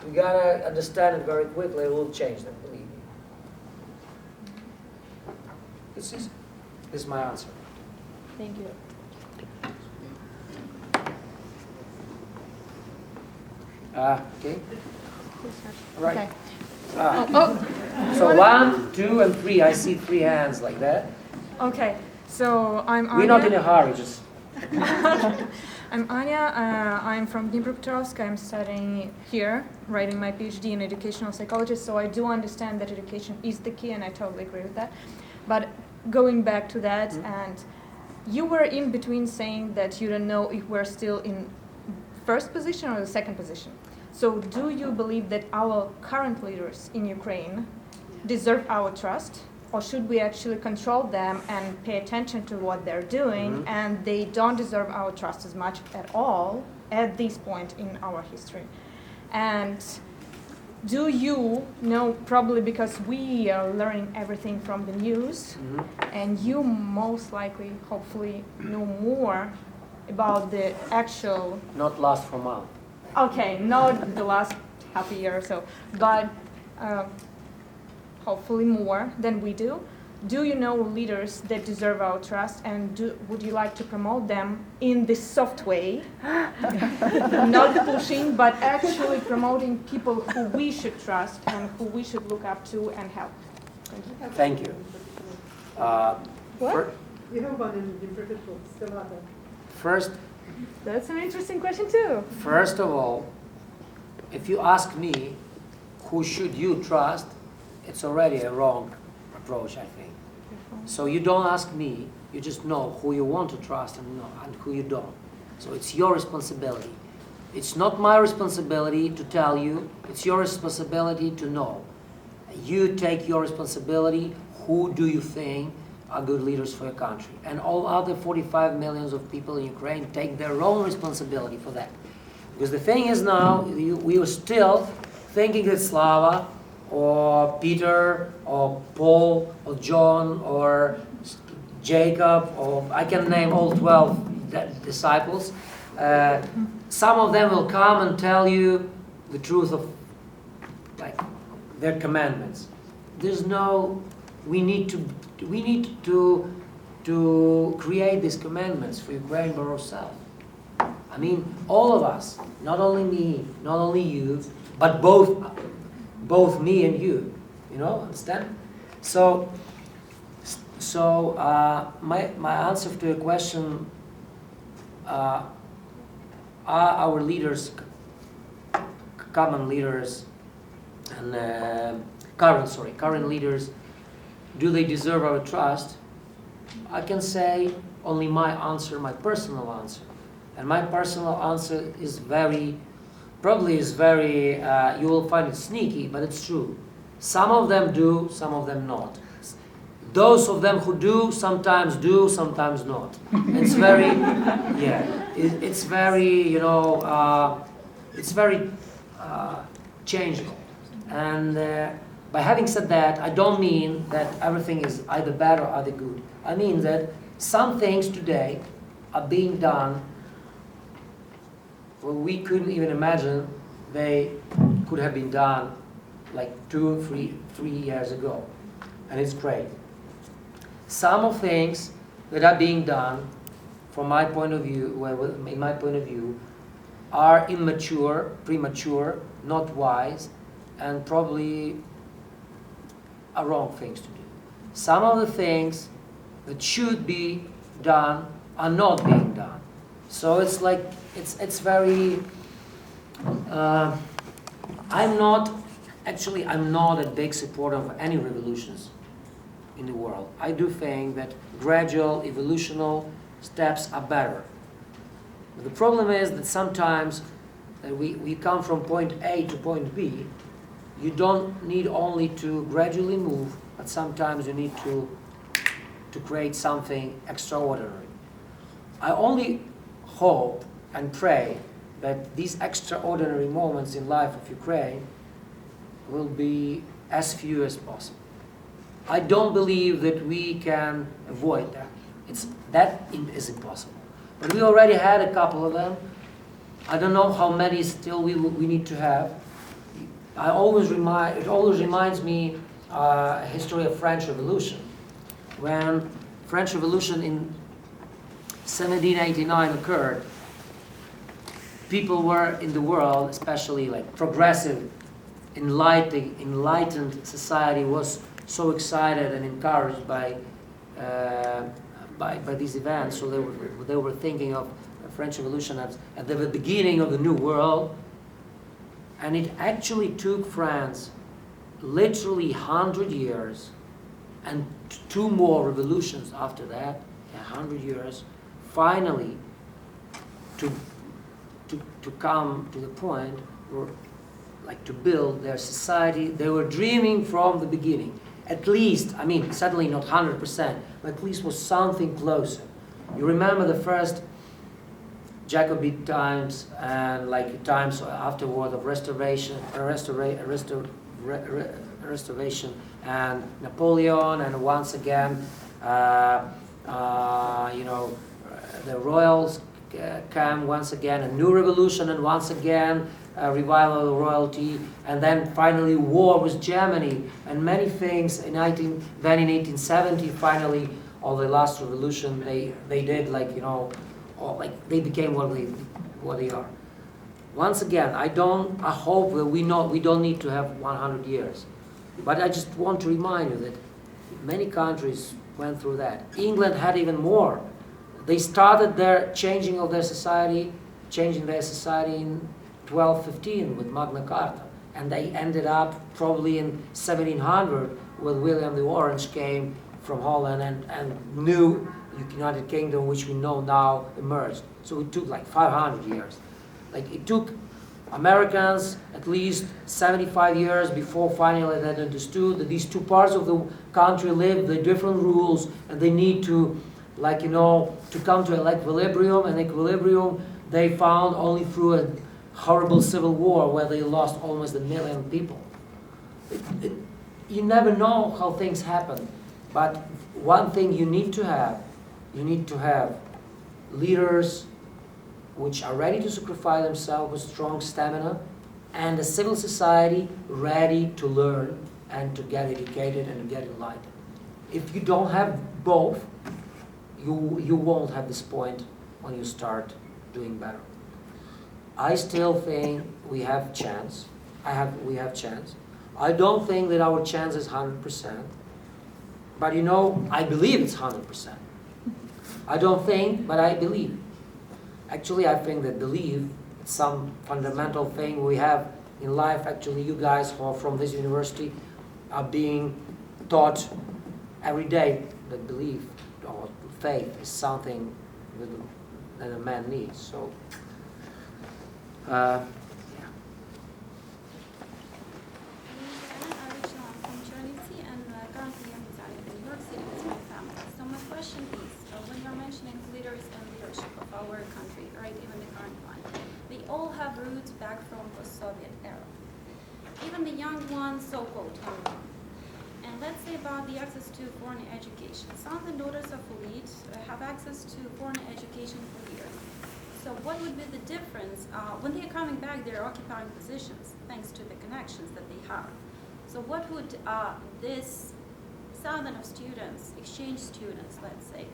we gotta understand it very quickly. We'll change them, believe me. This is my answer. Thank you. Okay. Right. Okay. So 1, 2, and 3. I see 3 hands like that. Okay, so I'm Anya. We're not in a hurry. Just. I'm Anya. I'm from Dnipropetrovsk. I'm studying here, writing my PhD in educational psychology. So I do understand that education is the key, and I totally agree with that. But going back to that, and you were in between saying that you don't know if we're still in first position or the second position. So do you believe that our current leaders in Ukraine deserve our trust, or should we actually control them and pay attention to what they're doing, and they don't deserve our trust as much at all at this point in our history? And do you know, probably because we are learning everything from the news, and you most likely, hopefully, know more about the actual... Not last for a month. Okay, not the last half a year or so, but hopefully more than we do. Do you know leaders that deserve our trust, and would you like to promote them in this soft way? Not pushing, but actually promoting people who we should trust and who we should look up to and help. Thank you. What? You have one in Svyatoslav. First, That's an interesting question too. first of all, if you ask me, who should you trust, it's already a wrong approach, I think. So you don't ask me, you just know who you want to trust and who you don't. So it's your responsibility. It's not my responsibility to tell you, it's your responsibility to know. You take your responsibility, who do you think are good leaders for your country? And all other 45 millions of people in Ukraine take their own responsibility for that. Because the thing is now, we are still thinking that Slava, or Peter, or Paul, or John, or Jacob, or I can name all 12 disciples. Some of them will come and tell you the truth of their commandments. There's no, we need to create these commandments for Ukraine by ourselves. I mean, all of us, not only me, not only you, but both me and you, understand? So my answer to your question, are our leaders, common leaders, and current leaders, do they deserve our trust? I can say only my answer, my personal answer. And my personal answer is very, you will find it sneaky, but it's true. Some of them do, some of them not. Those of them who do, sometimes not. It's very, it's very, it's very changeable. And by having said that, I don't mean that everything is either bad or either good. I mean that some things today are being done where we couldn't even imagine they could have been done like 2, 3 years ago. And it's great. Some of things that are being done, from my point of view, in my point of view, are immature, premature, not wise, and probably are wrong things to do. Some of the things that should be done are not being done. So it's like, it's very, I'm not a big supporter of any revolutions in the world. I do think that gradual evolutional steps are better. But the problem is that sometimes we come from point A to point B. You don't need only to gradually move, but sometimes you need to create something extraordinary. I only hope and pray that these extraordinary moments in life of Ukraine will be as few as possible. I don't believe that we can avoid that. That is impossible. But we already had a couple of them. I don't know how many still we need to have. It always reminds me a history of French Revolution. When French Revolution in 1789 occurred, people were in the world, especially like progressive, enlightened society, was so excited and encouraged by these events. So they were thinking of the French Revolution at the beginning of the new world. And it actually took France literally 100 years and 2 more revolutions after that, 100 years, finally to come to the point where, like, to build their society. They were dreaming from the beginning. At least, I mean, certainly not 100%, but at least was something closer. You remember the first Jacobite times and like times afterward of restoration and Napoleon, and once again, the royals came once again, a new revolution, and once again a revival of the royalty, and then finally war with Germany, and many things. Then in 1870, finally, all the last revolution, they did, like, like they became what they are. Once again, I hope that we don't need to have 100 years, but I just want to remind you that many countries went through that. England had even more. They started their changing their society in 1215 with Magna Carta, and they ended up probably in 1700 when William the Orange came from Holland and new United Kingdom, which we know now, emerged. So it took like 500 years. Like, it took Americans at least 75 years before finally they understood that these two parts of the country live the different rules, and they need to, to come to an equilibrium. And equilibrium they found only through a horrible civil war where they lost almost 1 million people. You never know how things happen, but one thing you need to have leaders which are ready to sacrifice themselves with strong stamina, and a civil society ready to learn and to get educated and to get enlightened. If you don't have both, you won't have this point when you start doing better. I still think we have chance. We have chance. I don't think that our chance is 100%, but I believe it's 100%. I don't think, but I believe. Actually, I think that belief is some fundamental thing we have in life. Actually, you guys who are from this university are being taught every day that belief or faith is something that a man needs. So, yeah. From Trinity, and currently I'm residing in New York City with my family. So my question is, when you're mentioning leaders and leadership of our country, right, even the current one, they all have roots back from the Soviet era. Even the young ones, so-called young ones. And let's say about the access to foreign education. Sons and daughters of elites have access to foreign education for years. So what would be the difference? When they're coming back, they're occupying positions thanks to the connections that they have. So what would this thousand of students, exchange students, let's say,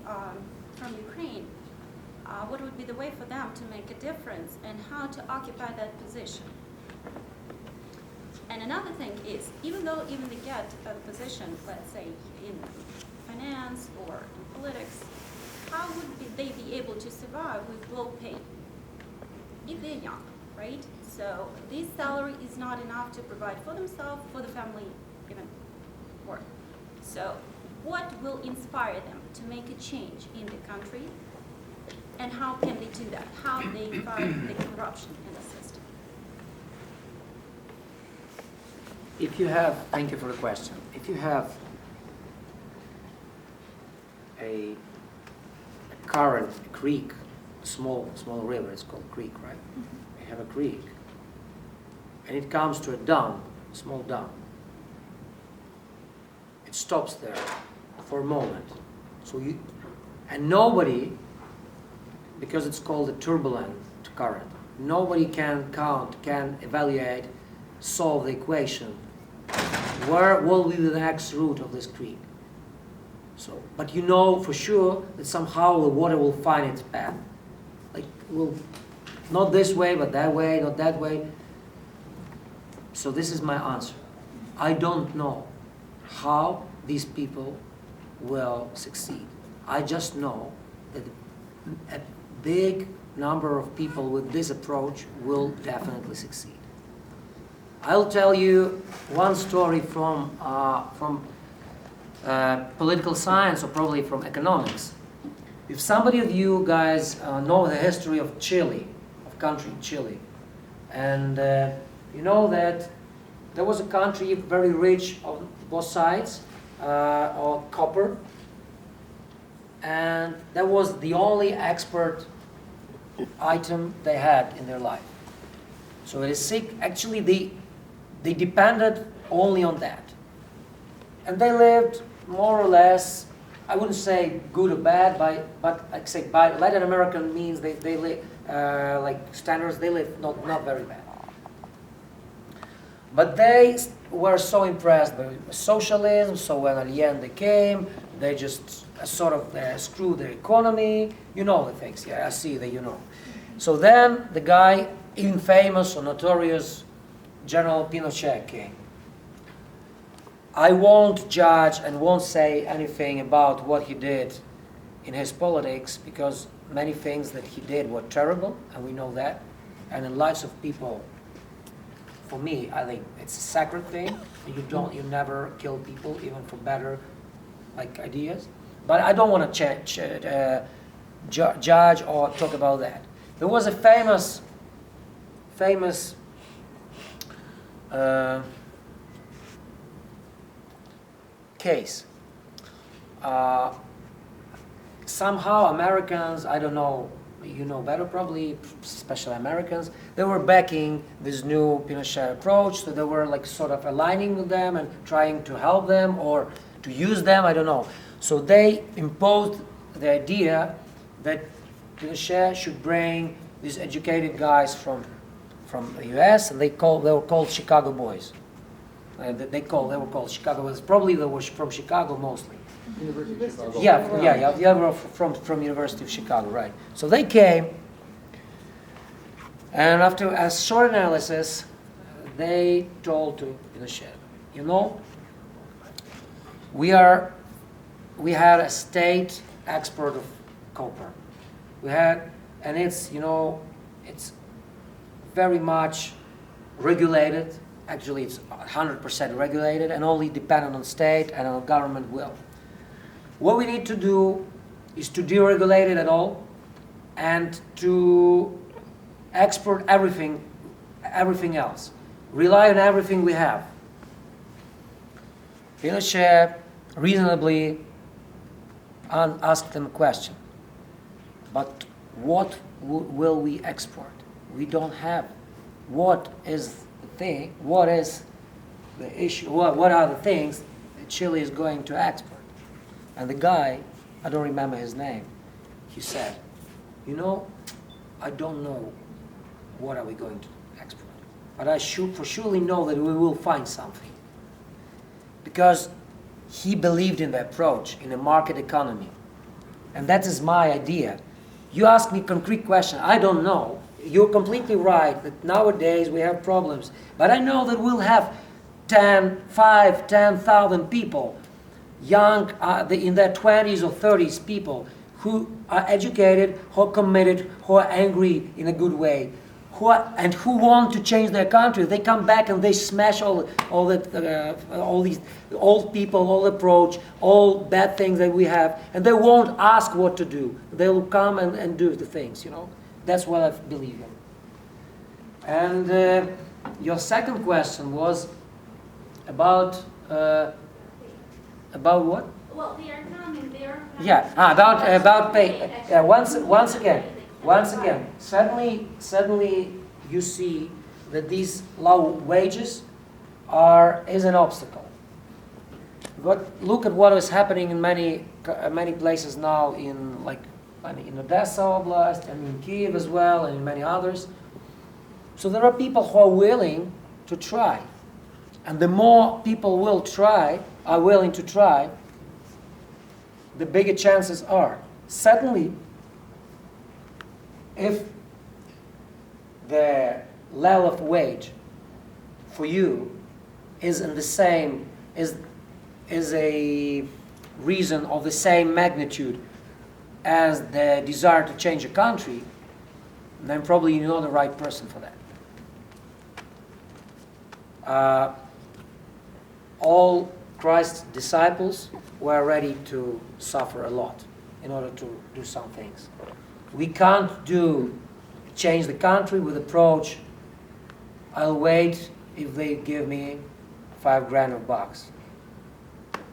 from Ukraine, what would be the way for them to make a difference and how to occupy that position? And another thing is, even though they get a position, let's say, in finance or in politics, how would they be able to survive with low pay if they're young, right? So this salary is not enough to provide for themselves, for the family, even more. So what will inspire them to make a change in the country And how can they do that? How they fight the corruption in the system? If you have, thank you for the question. If you have a current, a creek, small river, it's called creek, right? You have a creek, and it comes to a dam, small dam. It stops there for a moment. And nobody, because it's called a turbulent current, nobody can evaluate, solve the equation. Where will be the next route of this creek? So, but you know for sure that somehow the water will find its path. Like, not this way, but that way, not that way. So this is my answer. I don't know how these people will succeed. I just know that a big number of people with this approach will definitely succeed. I'll tell you one story from political science, or probably from economics. If somebody of you guys know the history of Chile, of country Chile, and you know that there was a country very rich on both sides, on copper, and that was the only export item they had in their life. So it is sick. Actually, they depended only on that. And they lived more or less, I wouldn't say good or bad, but I say by Latin American means they live, like standards, they live not very bad. But they were so impressed by socialism, so when Allende came, they just sort of screwed their economy. You know the things, yeah, I see that you know. So then the guy, infamous or notorious General Pinochet came. I won't judge and won't say anything about what he did in his politics, because many things that he did were terrible, and we know that. And in lives of people, for me, I think it's a sacred thing. You never kill people, even for better ideas. But I don't want to judge or talk about that. There was a famous case. Somehow Americans, I don't know, you know better probably, especially Americans, they were backing this new Pinochet approach, so they were like sort of aligning with them and trying to help them or to use them, I don't know. So they imposed the idea that Pinochet should bring these educated guys from the US, and they were called Chicago boys. They were called Chicago boys. Probably they were from Chicago mostly. University of Chicago. Yeah, were from University of Chicago, right. So they came, and after a short analysis, they told to Pinochet, you know, we had a state export of copper. And it's, you know, it's very much regulated. Actually, it's 100% regulated and only dependent on state and on government will. What we need to do is to deregulate it at all and to export everything else. Rely on everything we have. Pinochet reasonably asked them a question. But what will we export? We don't have. What is the thing? What is the issue? What are the things that Chile is going to export? And the guy, I don't remember his name, he said, you know, I don't know what are we going to export. But I for surely know that we will find something. Because he believed in the approach, in a market economy. And that is my idea. You ask me a concrete question, I don't know. You're completely right that nowadays we have problems. But I know that we'll have 10,000 people, young, in their 20s or 30s people, who are educated, who are committed, who are angry in a good way, who want to change their country, they come back and they smash all these old people, all approach, all bad things that we have, and they won't ask what to do. They will come and do the things, you know. That's what I believe in. And your second question was about what? Well, they are coming. They are. Yeah, about pay. Yeah, once again, suddenly you see that these low wages is an obstacle. But look at what is happening in many places now, in Odessa Oblast and in Kiev as well, and in many others. So there are people who are willing to try, and the more people are willing to try, the bigger chances are. Suddenly, if the level of wage for you is in the same, is a reason of the same magnitude as the desire to change a country, then probably you're not the right person for that. All Christ's disciples were ready to suffer a lot in order to do some things. We can't change the country with approach, I'll wait if they give me $5,000 of bucks.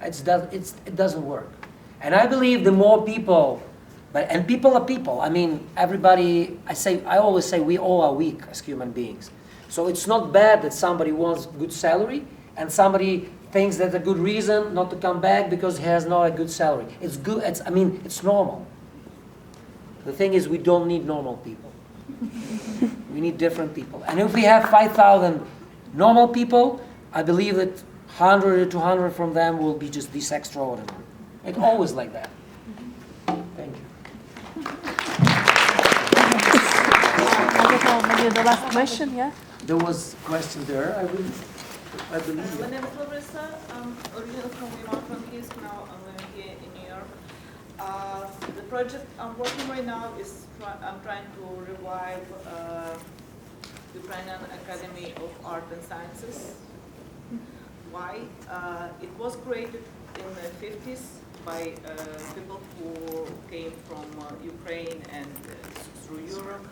It doesn't work. And I believe the more people, and people are people. I mean, everybody, I always say we all are weak as human beings. So it's not bad that somebody wants good salary and somebody thinks that's a good reason not to come back because he has not a good salary. It's good, it's normal. The thing is, we don't need normal people. We need different people. And if we have 5,000 normal people, I believe that 100 or 200 from them will be just this extraordinary. It's always like that. Thank you. Maybe the last question, yeah? There was a question there, I believe. My name is Larissa. I'm originally from Ivano-Frankivsk. Now I'm living here in New York. The project I'm working right now is I'm trying to revive Ukrainian Academy of Art and Sciences. Why? It was created in the 50s by people who came from Ukraine and through Europe.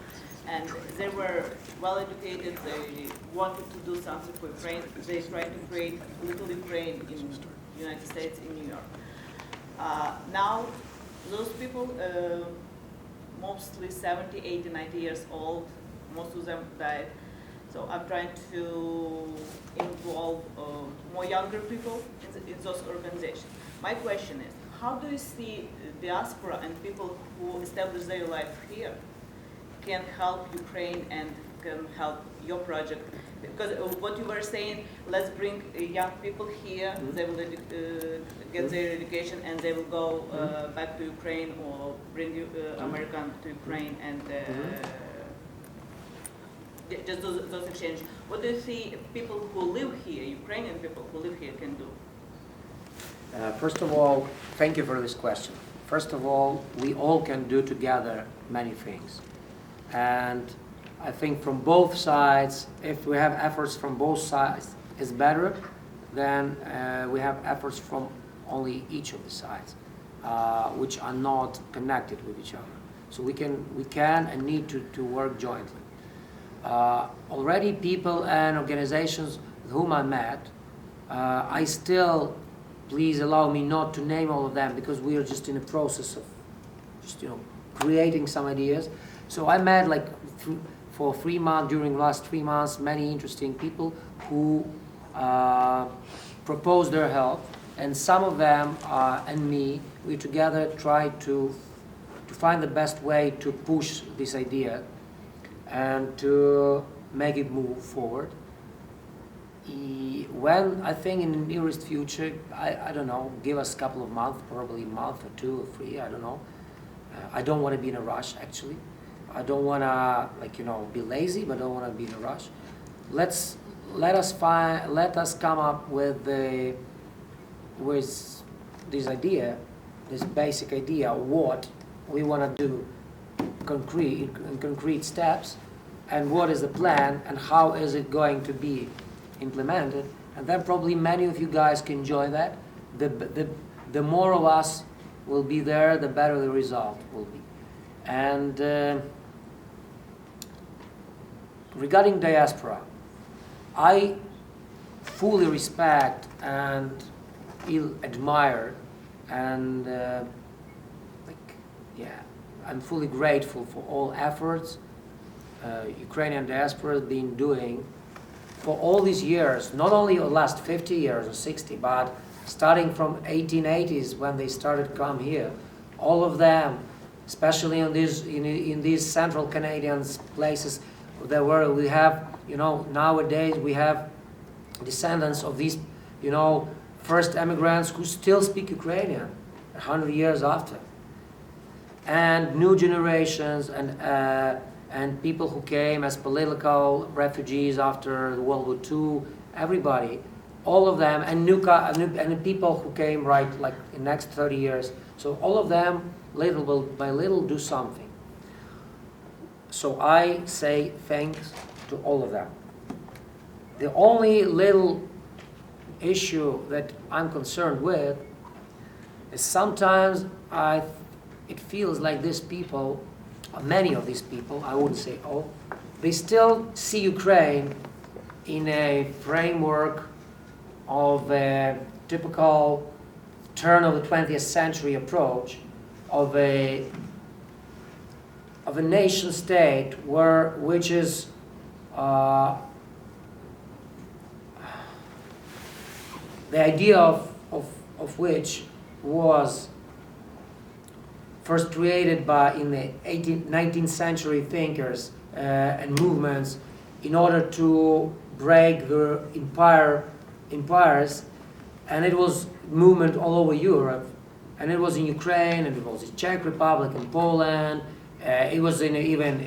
And they were well educated, they wanted to do something for Ukraine. They tried to create Little Ukraine in the United States, in New York. Now, those people, mostly 70, 80, 90 years old, most of them died. So I'm trying to involve more younger people in those organizations. My question is, how do you see diaspora and people who establish their life here can help Ukraine and can help your project? Because what you were saying, let's bring young people here, they will get their education and they will go back to Ukraine, or bring American to Ukraine and just those exchange. What do you see people who live here, Ukrainian people who live here, can do? First of all, thank you for this question. First of all, we all can do together many things. And I think from both sides, if we have efforts from both sides, it's better than we have efforts from only each of the sides, which are not connected with each other. So we can and need to work jointly. Already people and organizations with whom I met, I still, please allow me not to name all of them because we are just in a process of just, creating some ideas. So I met for 3 months, during the last 3 months, many interesting people who proposed their help, and some of them and me, we together tried to find the best way to push this idea and to make it move forward. When I think in the nearest future, I don't know, give us a couple of months, probably a month or 2 or 3, I don't know. I don't want to be in a rush, actually. I don't want to, be lazy, but I don't want to be in a rush. Let us come up with this idea, this basic idea of what we want to do in concrete steps, and what is the plan, and how is it going to be implemented. And then probably many of you guys can enjoy that. The more of us will be there, the better the result will be. And regarding diaspora, I fully respect and admire and I'm fully grateful for all efforts Ukrainian diaspora has been doing for all these years, not only the last 50 years or 60, but starting from 1880s when they started to come here. All of them, especially in these central Canadian places, we have, nowadays we have descendants of these, first immigrants who still speak Ukrainian 100 years after. And new generations and people who came as political refugees after World War II, everybody, all of them, and people who came in the next 30 years. So all of them, little by little, do something. So I say thanks to all of them. The only little issue that I'm concerned with is sometimes it feels like these people, many of these people, I wouldn't say all, they still see Ukraine in a framework of a typical turn of the 20th century approach of a nation state which is the idea of which was first created in the 19th century thinkers and movements in order to break the empires, and it was movement all over Europe, and it was in Ukraine, and it was in Czech Republic, and Poland. It was in even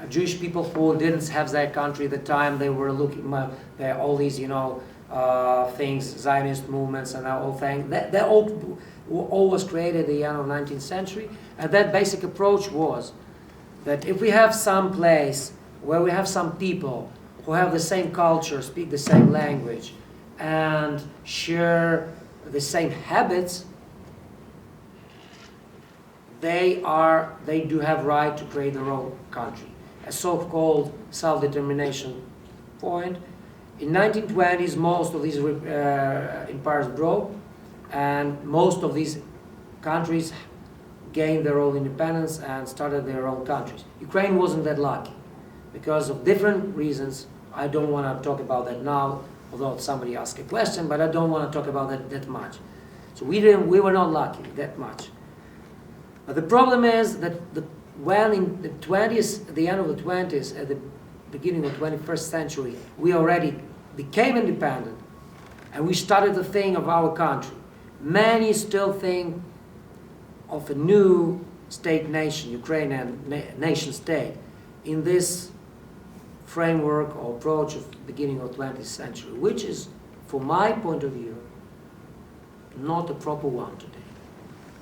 Jewish people who didn't have their country at the time. They were looking all these things, Zionist movements and that whole thing. That all was created at the end of the 19th century, and that basic approach was that if we have some place where we have some people who have the same culture, speak the same language, and share the same habits, they do have right to create their own country, a so-called self-determination point. In 1920s, most of these empires broke, and most of these countries gained their own independence and started their own countries. Ukraine wasn't that lucky because of different reasons. I don't want to talk about that now, although somebody asked a question, but I don't want to talk about that much. So we were not lucky that much. But the problem is that when in the 20s, at the end of the 20s, at the beginning of the 21st century, we already became independent, and we started to think of our country. Many still think of a new state-nation, Ukrainian nation state, in this framework or approach of the beginning of the 20th century, which is, from my point of view, not a proper one today.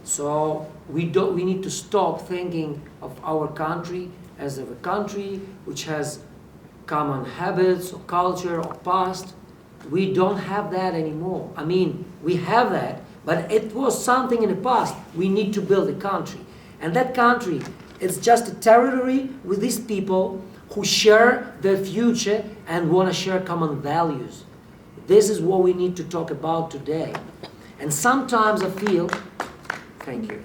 So we need to stop thinking of our country as of a country which has common habits or culture or past. We don't have that anymore. I mean, we have that, but it was something in the past. We need to build a country. And that country, it's just a territory with these people who share their future and want to share common values. This is what we need to talk about today. And sometimes I feel, thank you,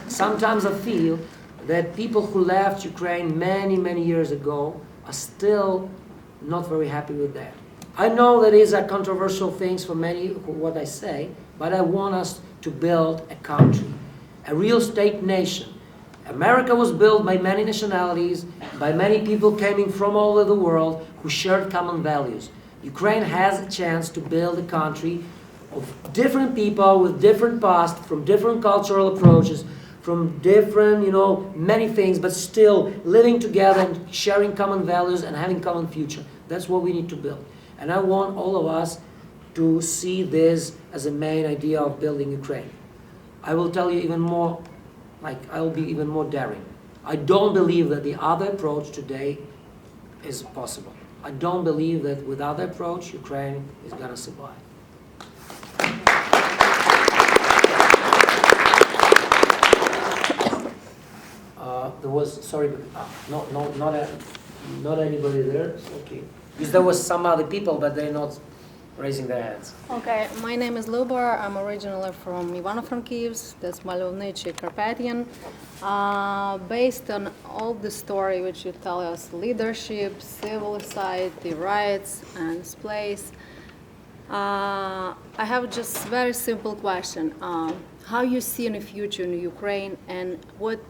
sometimes I feel that people who left Ukraine many, many years ago are still not very happy with that. I know that is a controversial things for many, what I say, but I want us to build a country, a real state nation. America was built by many nationalities, by many people coming from all over the world who shared common values. Ukraine has a chance to build a country of different people with different past, from different cultural approaches, from different, many things, but still living together and sharing common values and having common future. That's what we need to build. And I want all of us to see this as a main idea of building Ukraine. I will tell you even more, I will be even more daring. I don't believe that the other approach today is possible. I don't believe that without the approach, Ukraine is going to survive. There was, sorry, but not anybody there. Okay, because there was some other people, but they're not raising their hands. Okay, my name is Lubar. I'm originally from Ivano-Frankivsk, that's Malinovnichi, Carpathian. Based on all the story which you tell us, leadership, civil society, rights, and place, I have just very simple question. How you see in the future in Ukraine, and what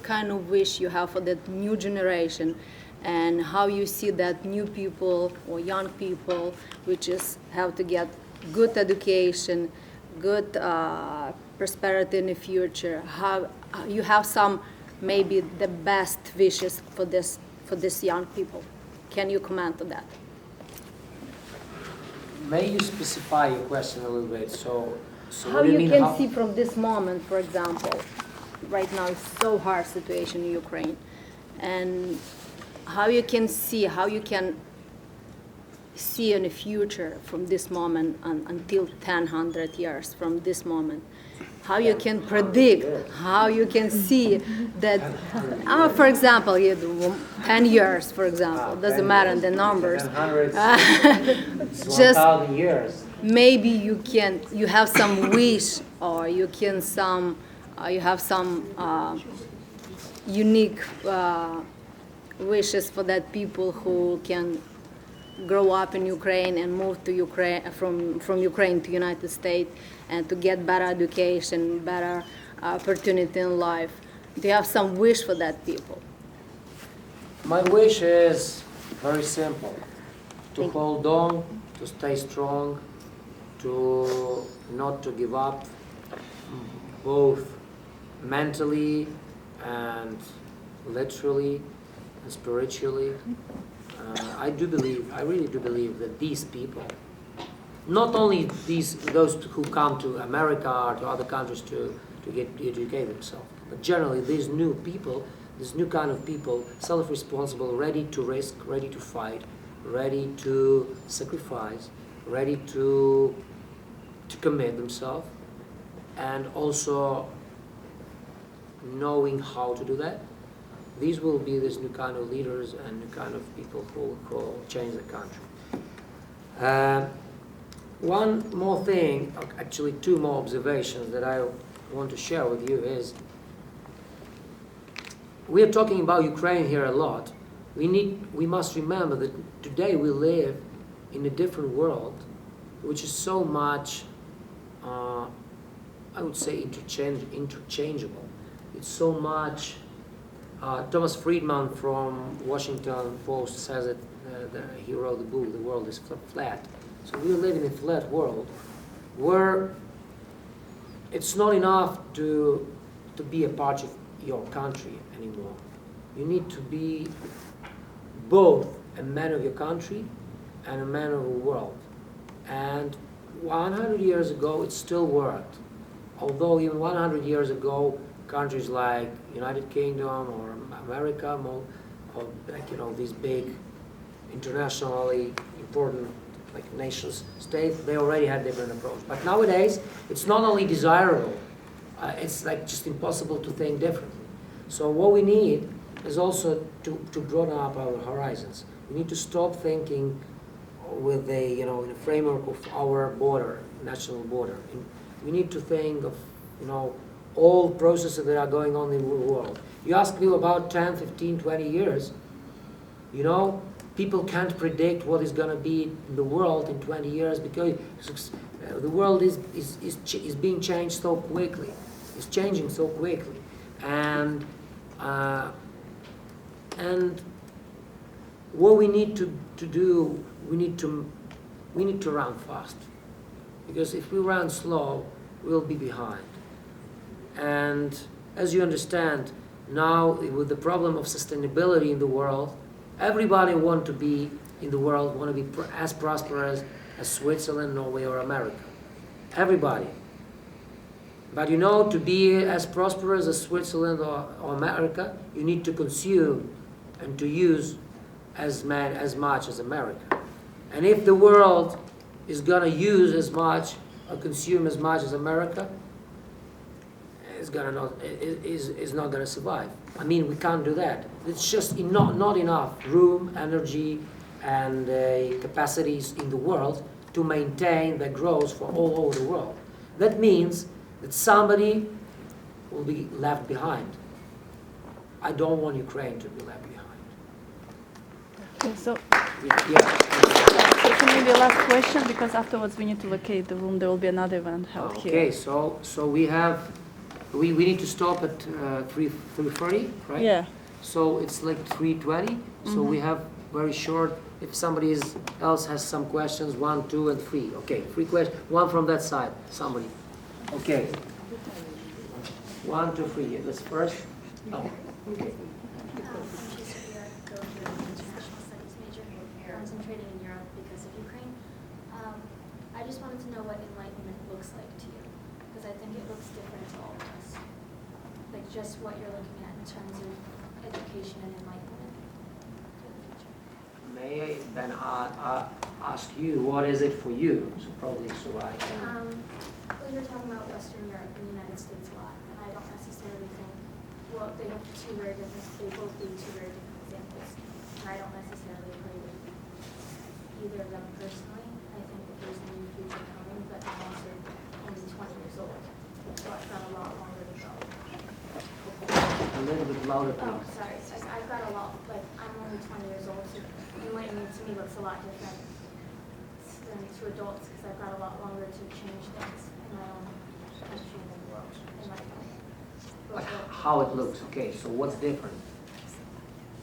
kind of wish you have for that new generation, and how you see that new people or young people which is have to get good education, good prosperity in the future. How you have some maybe the best wishes for this young people. Can you comment on that? May you specify your question a little bit? So How what do you mean, can see from this moment, for example, right now it's so hard situation in Ukraine, and how you can see in the future from this moment until 100 years from this moment, how you can predict, how you can see that, for example, 10 years, for example, doesn't matter the numbers. 1,000 years. Maybe you have some wish, or you have some unique wishes for that people who can grow up in Ukraine and move to Ukraine from Ukraine to United States and to get better education, better opportunity in life. Do you have some wish for that people? My wish is very simple: to hold on, to stay strong, to not to give up, both mentally and literally and spiritually. I really do believe that these people, not only those who come to America or to other countries to educate themselves, but generally these new people, this new kind of people, self-responsible, ready to risk, ready to fight, ready to sacrifice, ready to commit themselves, and also knowing how to do that. These will be this new kind of leaders and new kind of people who will change the country. One more thing, actually two more observations that I want to share with you is, we are talking about Ukraine here a lot. We must remember that today we live in a different world, which is so much, I would say, interchangeable. It's so much. Thomas Friedman from Washington Post says it. He wrote the book, "The World is Flat." So we live in a flat world where it's not enough to be a part of your country anymore. You need to be both a man of your country and a man of the world. And 100 years ago, it still worked. Although even 100 years ago, countries like United Kingdom or America, or these big internationally important nations, states, they already had different approach. But nowadays, it's not only desirable, it's just impossible to think differently. So what we need is also to broaden up our horizons. We need to stop thinking with in the framework of our border, national border. We need to think of all processes that are going on in the world. You ask me about 10, 15, 20 years, people can't predict what is going to be in the world in 20 years because the world is being changed so quickly. It's changing so quickly. And what we need to do, we need to run fast. Because if we run slow, we'll be behind. And as you understand, now with the problem of sustainability in the world, everybody want to be in the world, want to be as prosperous as Switzerland, Norway, or America. Everybody. But you know, to be as prosperous as Switzerland or America, you need to consume and to use as much as America. And if the world is going to use as much or consume as much as America, it's not going to survive. I mean, we can't do that. It's just not enough room, energy, and capacities in the world to maintain the growth for all over the world. That means that somebody will be left behind. I don't want Ukraine to be left behind. Okay, so Yeah. so maybe last question, because afterwards we need to vacate the room. There will be another event held here. Okay, so we need to stop at 3:30, right? Yeah. So it's like 3:20. So we have very short. If somebody else has some questions, 1, 2, and 3. Okay, 3 questions. One from that side. Somebody. Okay. 1, 2, 3. Let's first. No. Okay. I'm just here, go here, international studies major, concentrating in Europe because of Ukraine. I just wanted to know what enlightenment looks like to you, because I think it looks different to all of us. Like just what you're looking at in terms of education and enlightenment for the future. May I then ask you, what is it for you? So probably so I can. Well, you're talking about Western Europe and the United States a lot, and I don't necessarily think, well, they have two very different, they both lead to very different examples, and I don't necessarily agree with either of them personally. I think that there's a new future coming, but I'm also only 20 years old, so I've got a lot longer to go. A little bit louder, Oh, please. sorry, I've got a lot, like, I'm only 20 years old, so enlightenment to me looks a lot different than to adults, because I've got a lot longer to change things in my own country and in the world, in my life. But how it looks? Okay, so what's different?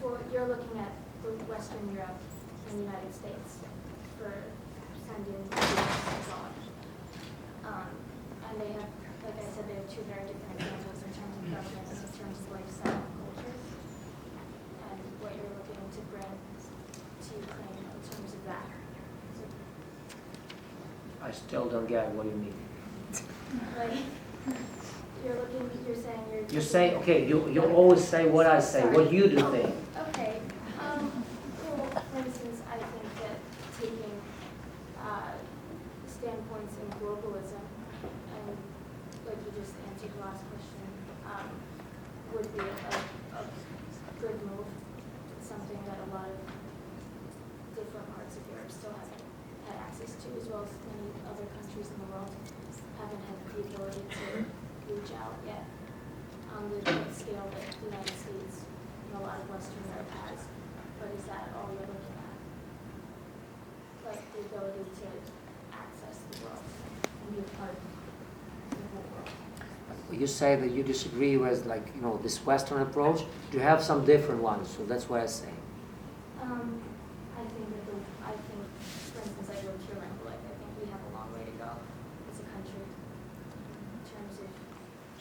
Well, you're looking at the Western Europe and the United States for sending students abroad. And they have, like I said, they have two very different examples in terms of governance, in terms of lifestyle and culture, and what you're looking to bring to Ukraine in terms of that. So, I still don't get what you mean. like, you're saying you're... You say, okay, you always say what I say, what you do think. Okay. Well, for instance, I think that taking standpoints in globalism, and like you just answered the last question, would be a good move. It's something that a lot of different parts of Europe still haven't had access to, as well as many other countries in the world haven't had the ability to reach out yet on the scale that the United States and a lot of Western Europe has. But is that all you're looking at? Like the ability to access the world and be a part of the whole world? You say that you disagree with, like, you know, this Western approach. Do you have some different ones? So that's what I say. I think, for instance, I lived here my whole life. I think we have a long way to go as a country in terms of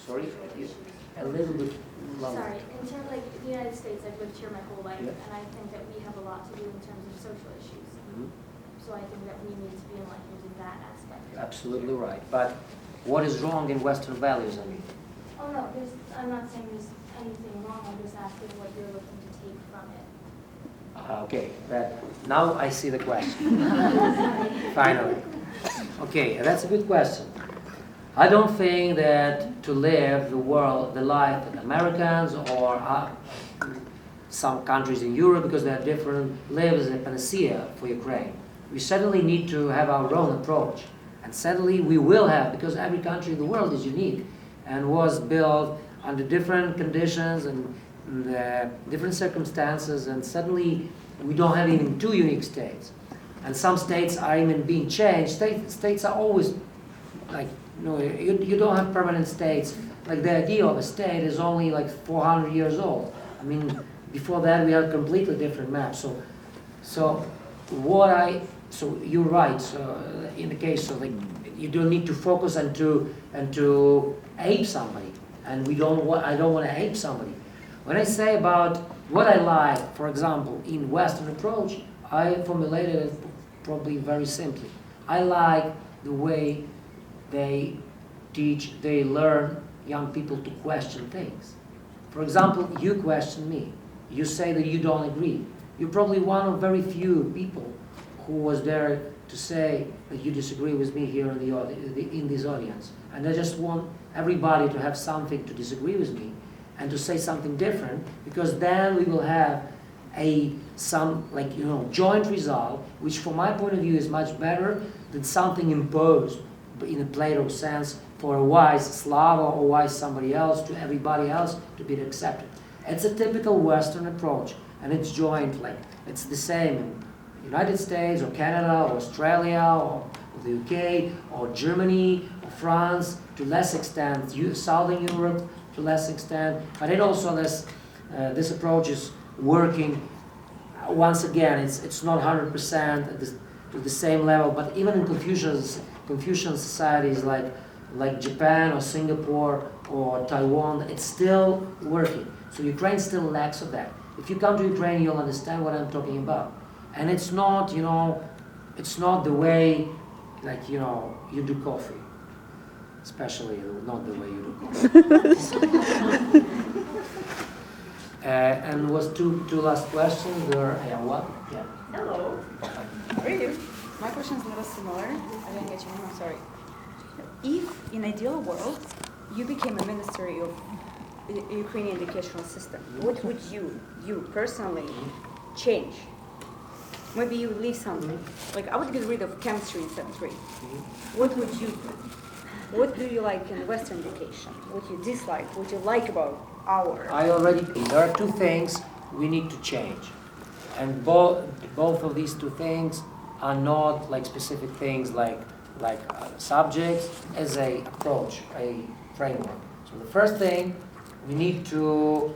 Sorry? social issues. A little bit louder. Sorry, in terms like the United States, I've lived here my whole life, Yeah. and I think that we have a lot to do in terms of social issues. So I think that we need to be enlightened in that aspect. Absolutely right. But what is wrong in Western values, I mean? Oh no, I'm not saying there's anything wrong. I'm just asking what you're looking to take from it. Okay, now I see the question. Finally. Okay, that's a good question. I don't think that to live the life that Americans or some countries in Europe, because they are different, live is a panacea for Ukraine. We certainly need to have our own approach. And certainly we will have, because every country in the world is unique and was built under different conditions and different circumstances, and suddenly we don't have even two unique states. And some states are even being changed. States are always like, you don't have permanent states. Like the idea of a state is only like 400 years old. I mean, before that we had a completely different map. So you're right. So in the case of, like, you don't need to focus and to ape somebody, and I don't want to ape somebody. When I say about what I like, for example, in Western approach, I formulated it probably very simply. I like the way they they learn young people to question things. For example, you question me. You say that you don't agree. You're probably one of very few people who was there to say that you disagree with me here in this audience. And I just want everybody to have something to disagree with me and to say something different, because then we will have joint result, which from my point of view is much better than something imposed in a Plato sense for a wise Slava or wise somebody else to everybody else to be accepted. It's a typical Western approach, and it's joint, it's the same in the United States or Canada or Australia or the UK or Germany or France to less extent, Southern Europe to less extent, but it also this approach is working. Once again, it's not 100% to the same level, but even in Confucian societies like Japan or Singapore or Taiwan, it's still working. So Ukraine still lacks of that. If you come to Ukraine, you'll understand what I'm talking about. And it's not, it's not the way, you do coffee. Especially not the way you do coffee. And was two last questions, or what? Yeah. Hello. How are you? My question is a little similar. I didn't get your name, I'm sorry. If, in ideal world, you became a ministry of the Ukrainian educational system, what would you personally change? Maybe you would leave something. Like, I would get rid of chemistry in 7th grade. What would you do? What do you like in Western education? What you dislike? What you like about our? There are two things we need to change. And both of these two things are not like specific things like subjects, as a approach, a framework. So the first thing, we need to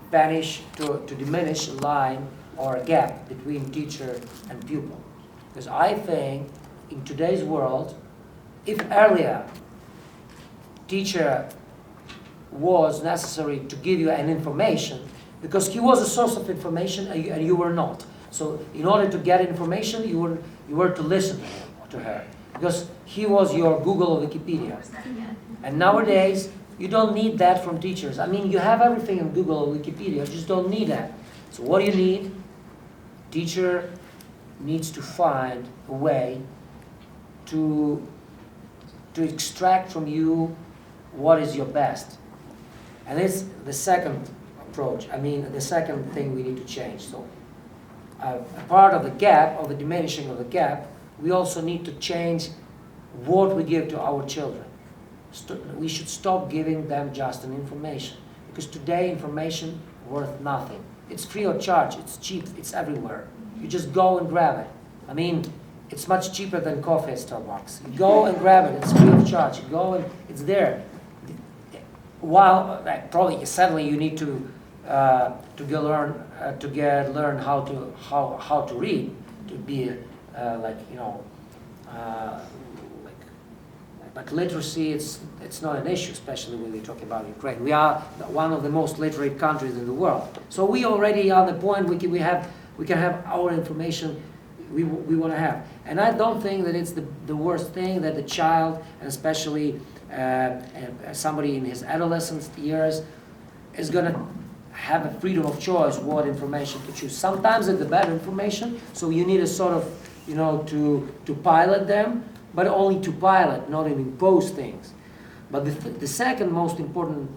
diminish a line or a gap between teacher and pupil. Because I think in today's world, if earlier teacher was necessary to give you an information, because he was a source of information and you were not. So in order to get information, you were to listen to her, because he was your Google or Wikipedia. And nowadays, you don't need that from teachers. I mean, you have everything in Google or Wikipedia, you just don't need that. So what do you need? Teacher needs to find a way to extract from you what is your best. And it's the second approach, the second thing we need to change. So a part of the gap, of the diminishing of the gap, we also need to change what we give to our children. We should stop giving them just an information, because today information worth nothing. It's free of charge, it's cheap, it's everywhere. You just go and grab it. I mean, it's much cheaper than coffee at Starbucks. You go and grab it, it's free of charge. You go and it's there. While probably suddenly you need to go learn how to read, to be like literacy. It's not an issue, especially when we talk about Ukraine. We are one of the most literate countries in the world. So we already are the point we can have our information we want to have. And I don't think that it's the worst thing that the child, and especially somebody in his adolescent years, is going to have a freedom of choice what information to choose. Sometimes it's the better information, so you need a sort of, to pilot them, but only to pilot, not to impose things. But the second most important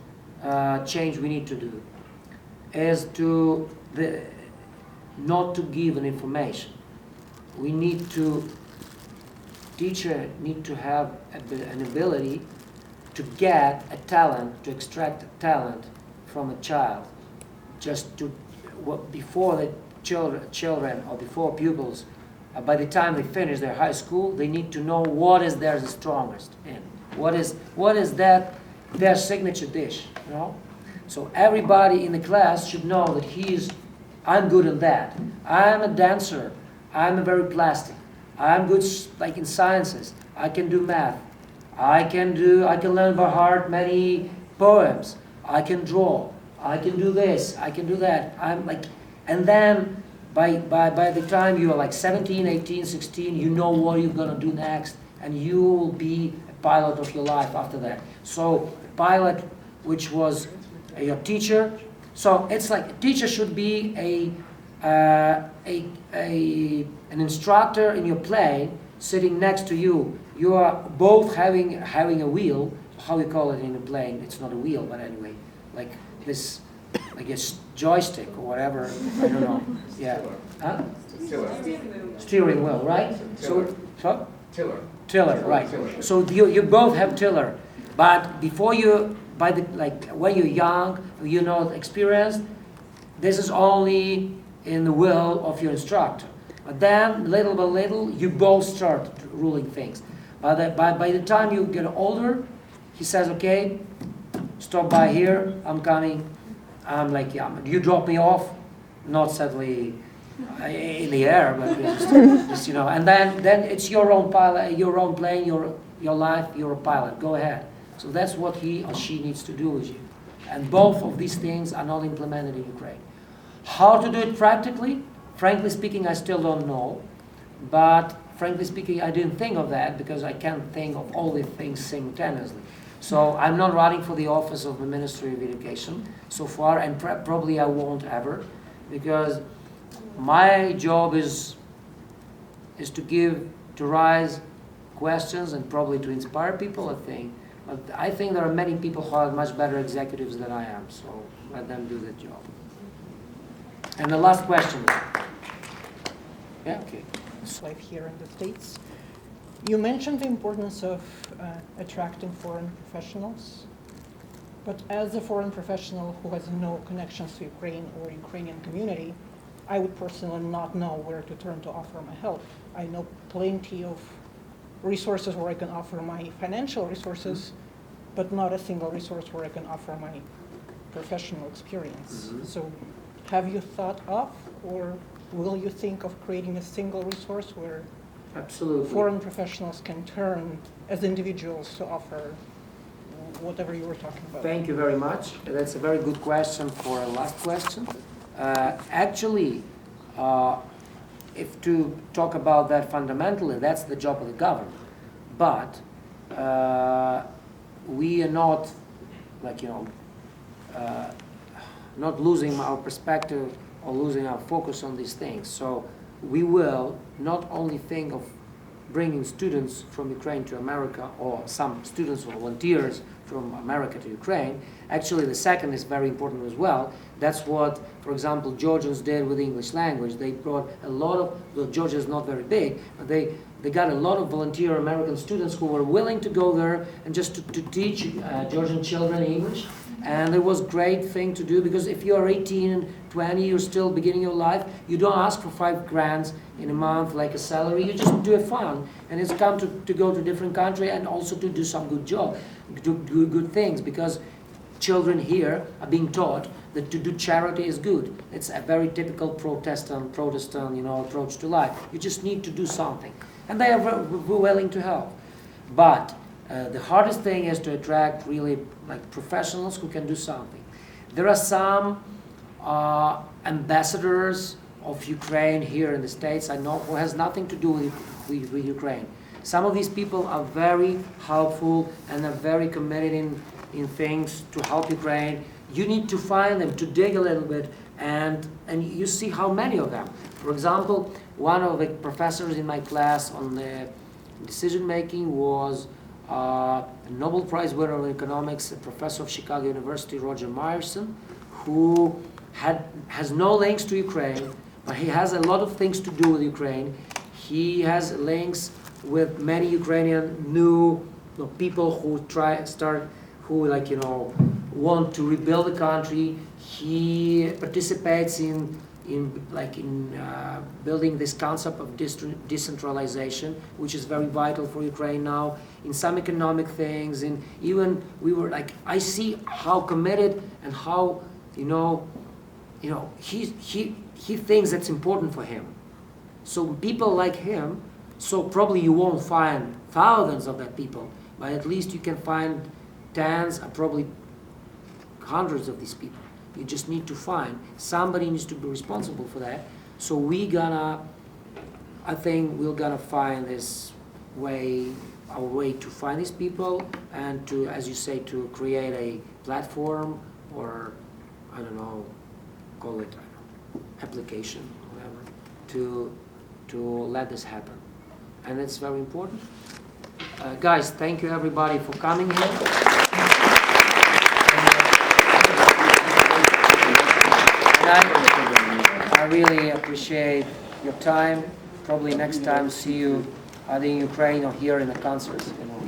change we need to do is not to give an information. Teacher need to have an ability to get a talent, to extract a talent from a child. Before the children or before pupils, by the time they finish their high school, they need to know what is their strongest in. What is that their signature dish, So everybody in the class should know that I'm good at that. I'm a dancer. I'm very plastic. I'm good in sciences. I can do math. I can learn by heart many poems. I can draw. I can do this. I can do that. And then by the time you are 17, 18, 16, you know what you're going to do next, and you will be a pilot of your life after that. So pilot, which was your teacher. So it's like a teacher should be an instructor in your plane sitting next to you. You are both having a wheel. How we call it in a plane? It's not a wheel, but anyway, like this, like a joystick or whatever. I don't know. Yeah. Huh? Steering wheel, right? So tiller, right? So you both have tiller, but before you, when you're young, you're not experienced. This is only in the will of your instructor. But then, little by little, you both start ruling things. By the time you get older, he says, "Okay, stop by here. I'm coming." I'm like, "Yeah, you drop me off," not sadly in the air, but just And then it's your own pilot, your own plane, your life. You're a pilot. Go ahead. So that's what he or she needs to do with you. And both of these things are not implemented in Ukraine. How to do it practically? Frankly speaking, I still don't know. But frankly speaking, I didn't think of that because I can't think of all the things simultaneously. So I'm not running for the office of the Ministry of Education so far, and probably I won't ever, because my job is to raise questions and probably to inspire people, I think. But I think there are many people who are much better executives than I am, so let them do the job. And the last question. Yeah, okay. Life here in the States. You mentioned the importance of attracting foreign professionals, but as a foreign professional who has no connections to Ukraine or Ukrainian community, I would personally not know where to turn to offer my help. I know plenty of resources where I can offer my financial resources, but not a single resource where I can offer my professional experience. So have you thought of, or will you think of creating a single resource where Absolutely. Foreign professionals can turn as individuals to offer whatever you were talking about? Thank you very much. That's a very good question for a last question. Actually, if to talk about that fundamentally, that's the job of the government. But we are not, not losing our perspective or losing our focus on these things. So we will not only think of bringing students from Ukraine to America, or some students or volunteers from America to Ukraine. Actually, the second is very important as well. That's what, for example, Georgians did with the English language. They brought a lot of, well, Georgia is not very big, but they got a lot of volunteer American students who were willing to go there and just to teach Georgian children English. And it was a great thing to do, because if you are 18 and 20, you're still beginning your life, you don't ask for $5,000 in a month like a salary, you just do it fun. And it's come to go to a different country and also to do some good job, do good things, because children here are being taught that to do charity is good. It's a very typical Protestant approach to life. You just need to do something. And they are willing to help. But the hardest thing is to attract really professionals who can do something. There are some ambassadors of Ukraine here in the States I know who has nothing to do with Ukraine. Some of these people are very helpful and are very committed in things to help Ukraine. You need to find them, to dig a little bit, and you see how many of them. For example, one of the professors in my class on the decision making was a Nobel Prize winner in economics, a professor of Chicago University, Roger Myerson, who has no links to Ukraine, but he has a lot of things to do with Ukraine. He has links with many Ukrainian new people who want to rebuild the country. He participates in building this concept of decentralization, which is very vital for Ukraine now, in some economic things, and even I see how committed and how he thinks that's important for him. So people like him, so probably you won't find thousands of that people, but at least you can find tens and probably hundreds of these people. You just need to find, somebody needs to be responsible for that. So I think we're gonna find this way our way to find these people and to, as you say, to create a platform or, I don't know, call it, I don't know, application, whatever, to let this happen. And it's very important. Guys, thank you everybody for coming here. And I really appreciate your time. Probably next time see you either in Ukraine or here in the concerts. You know.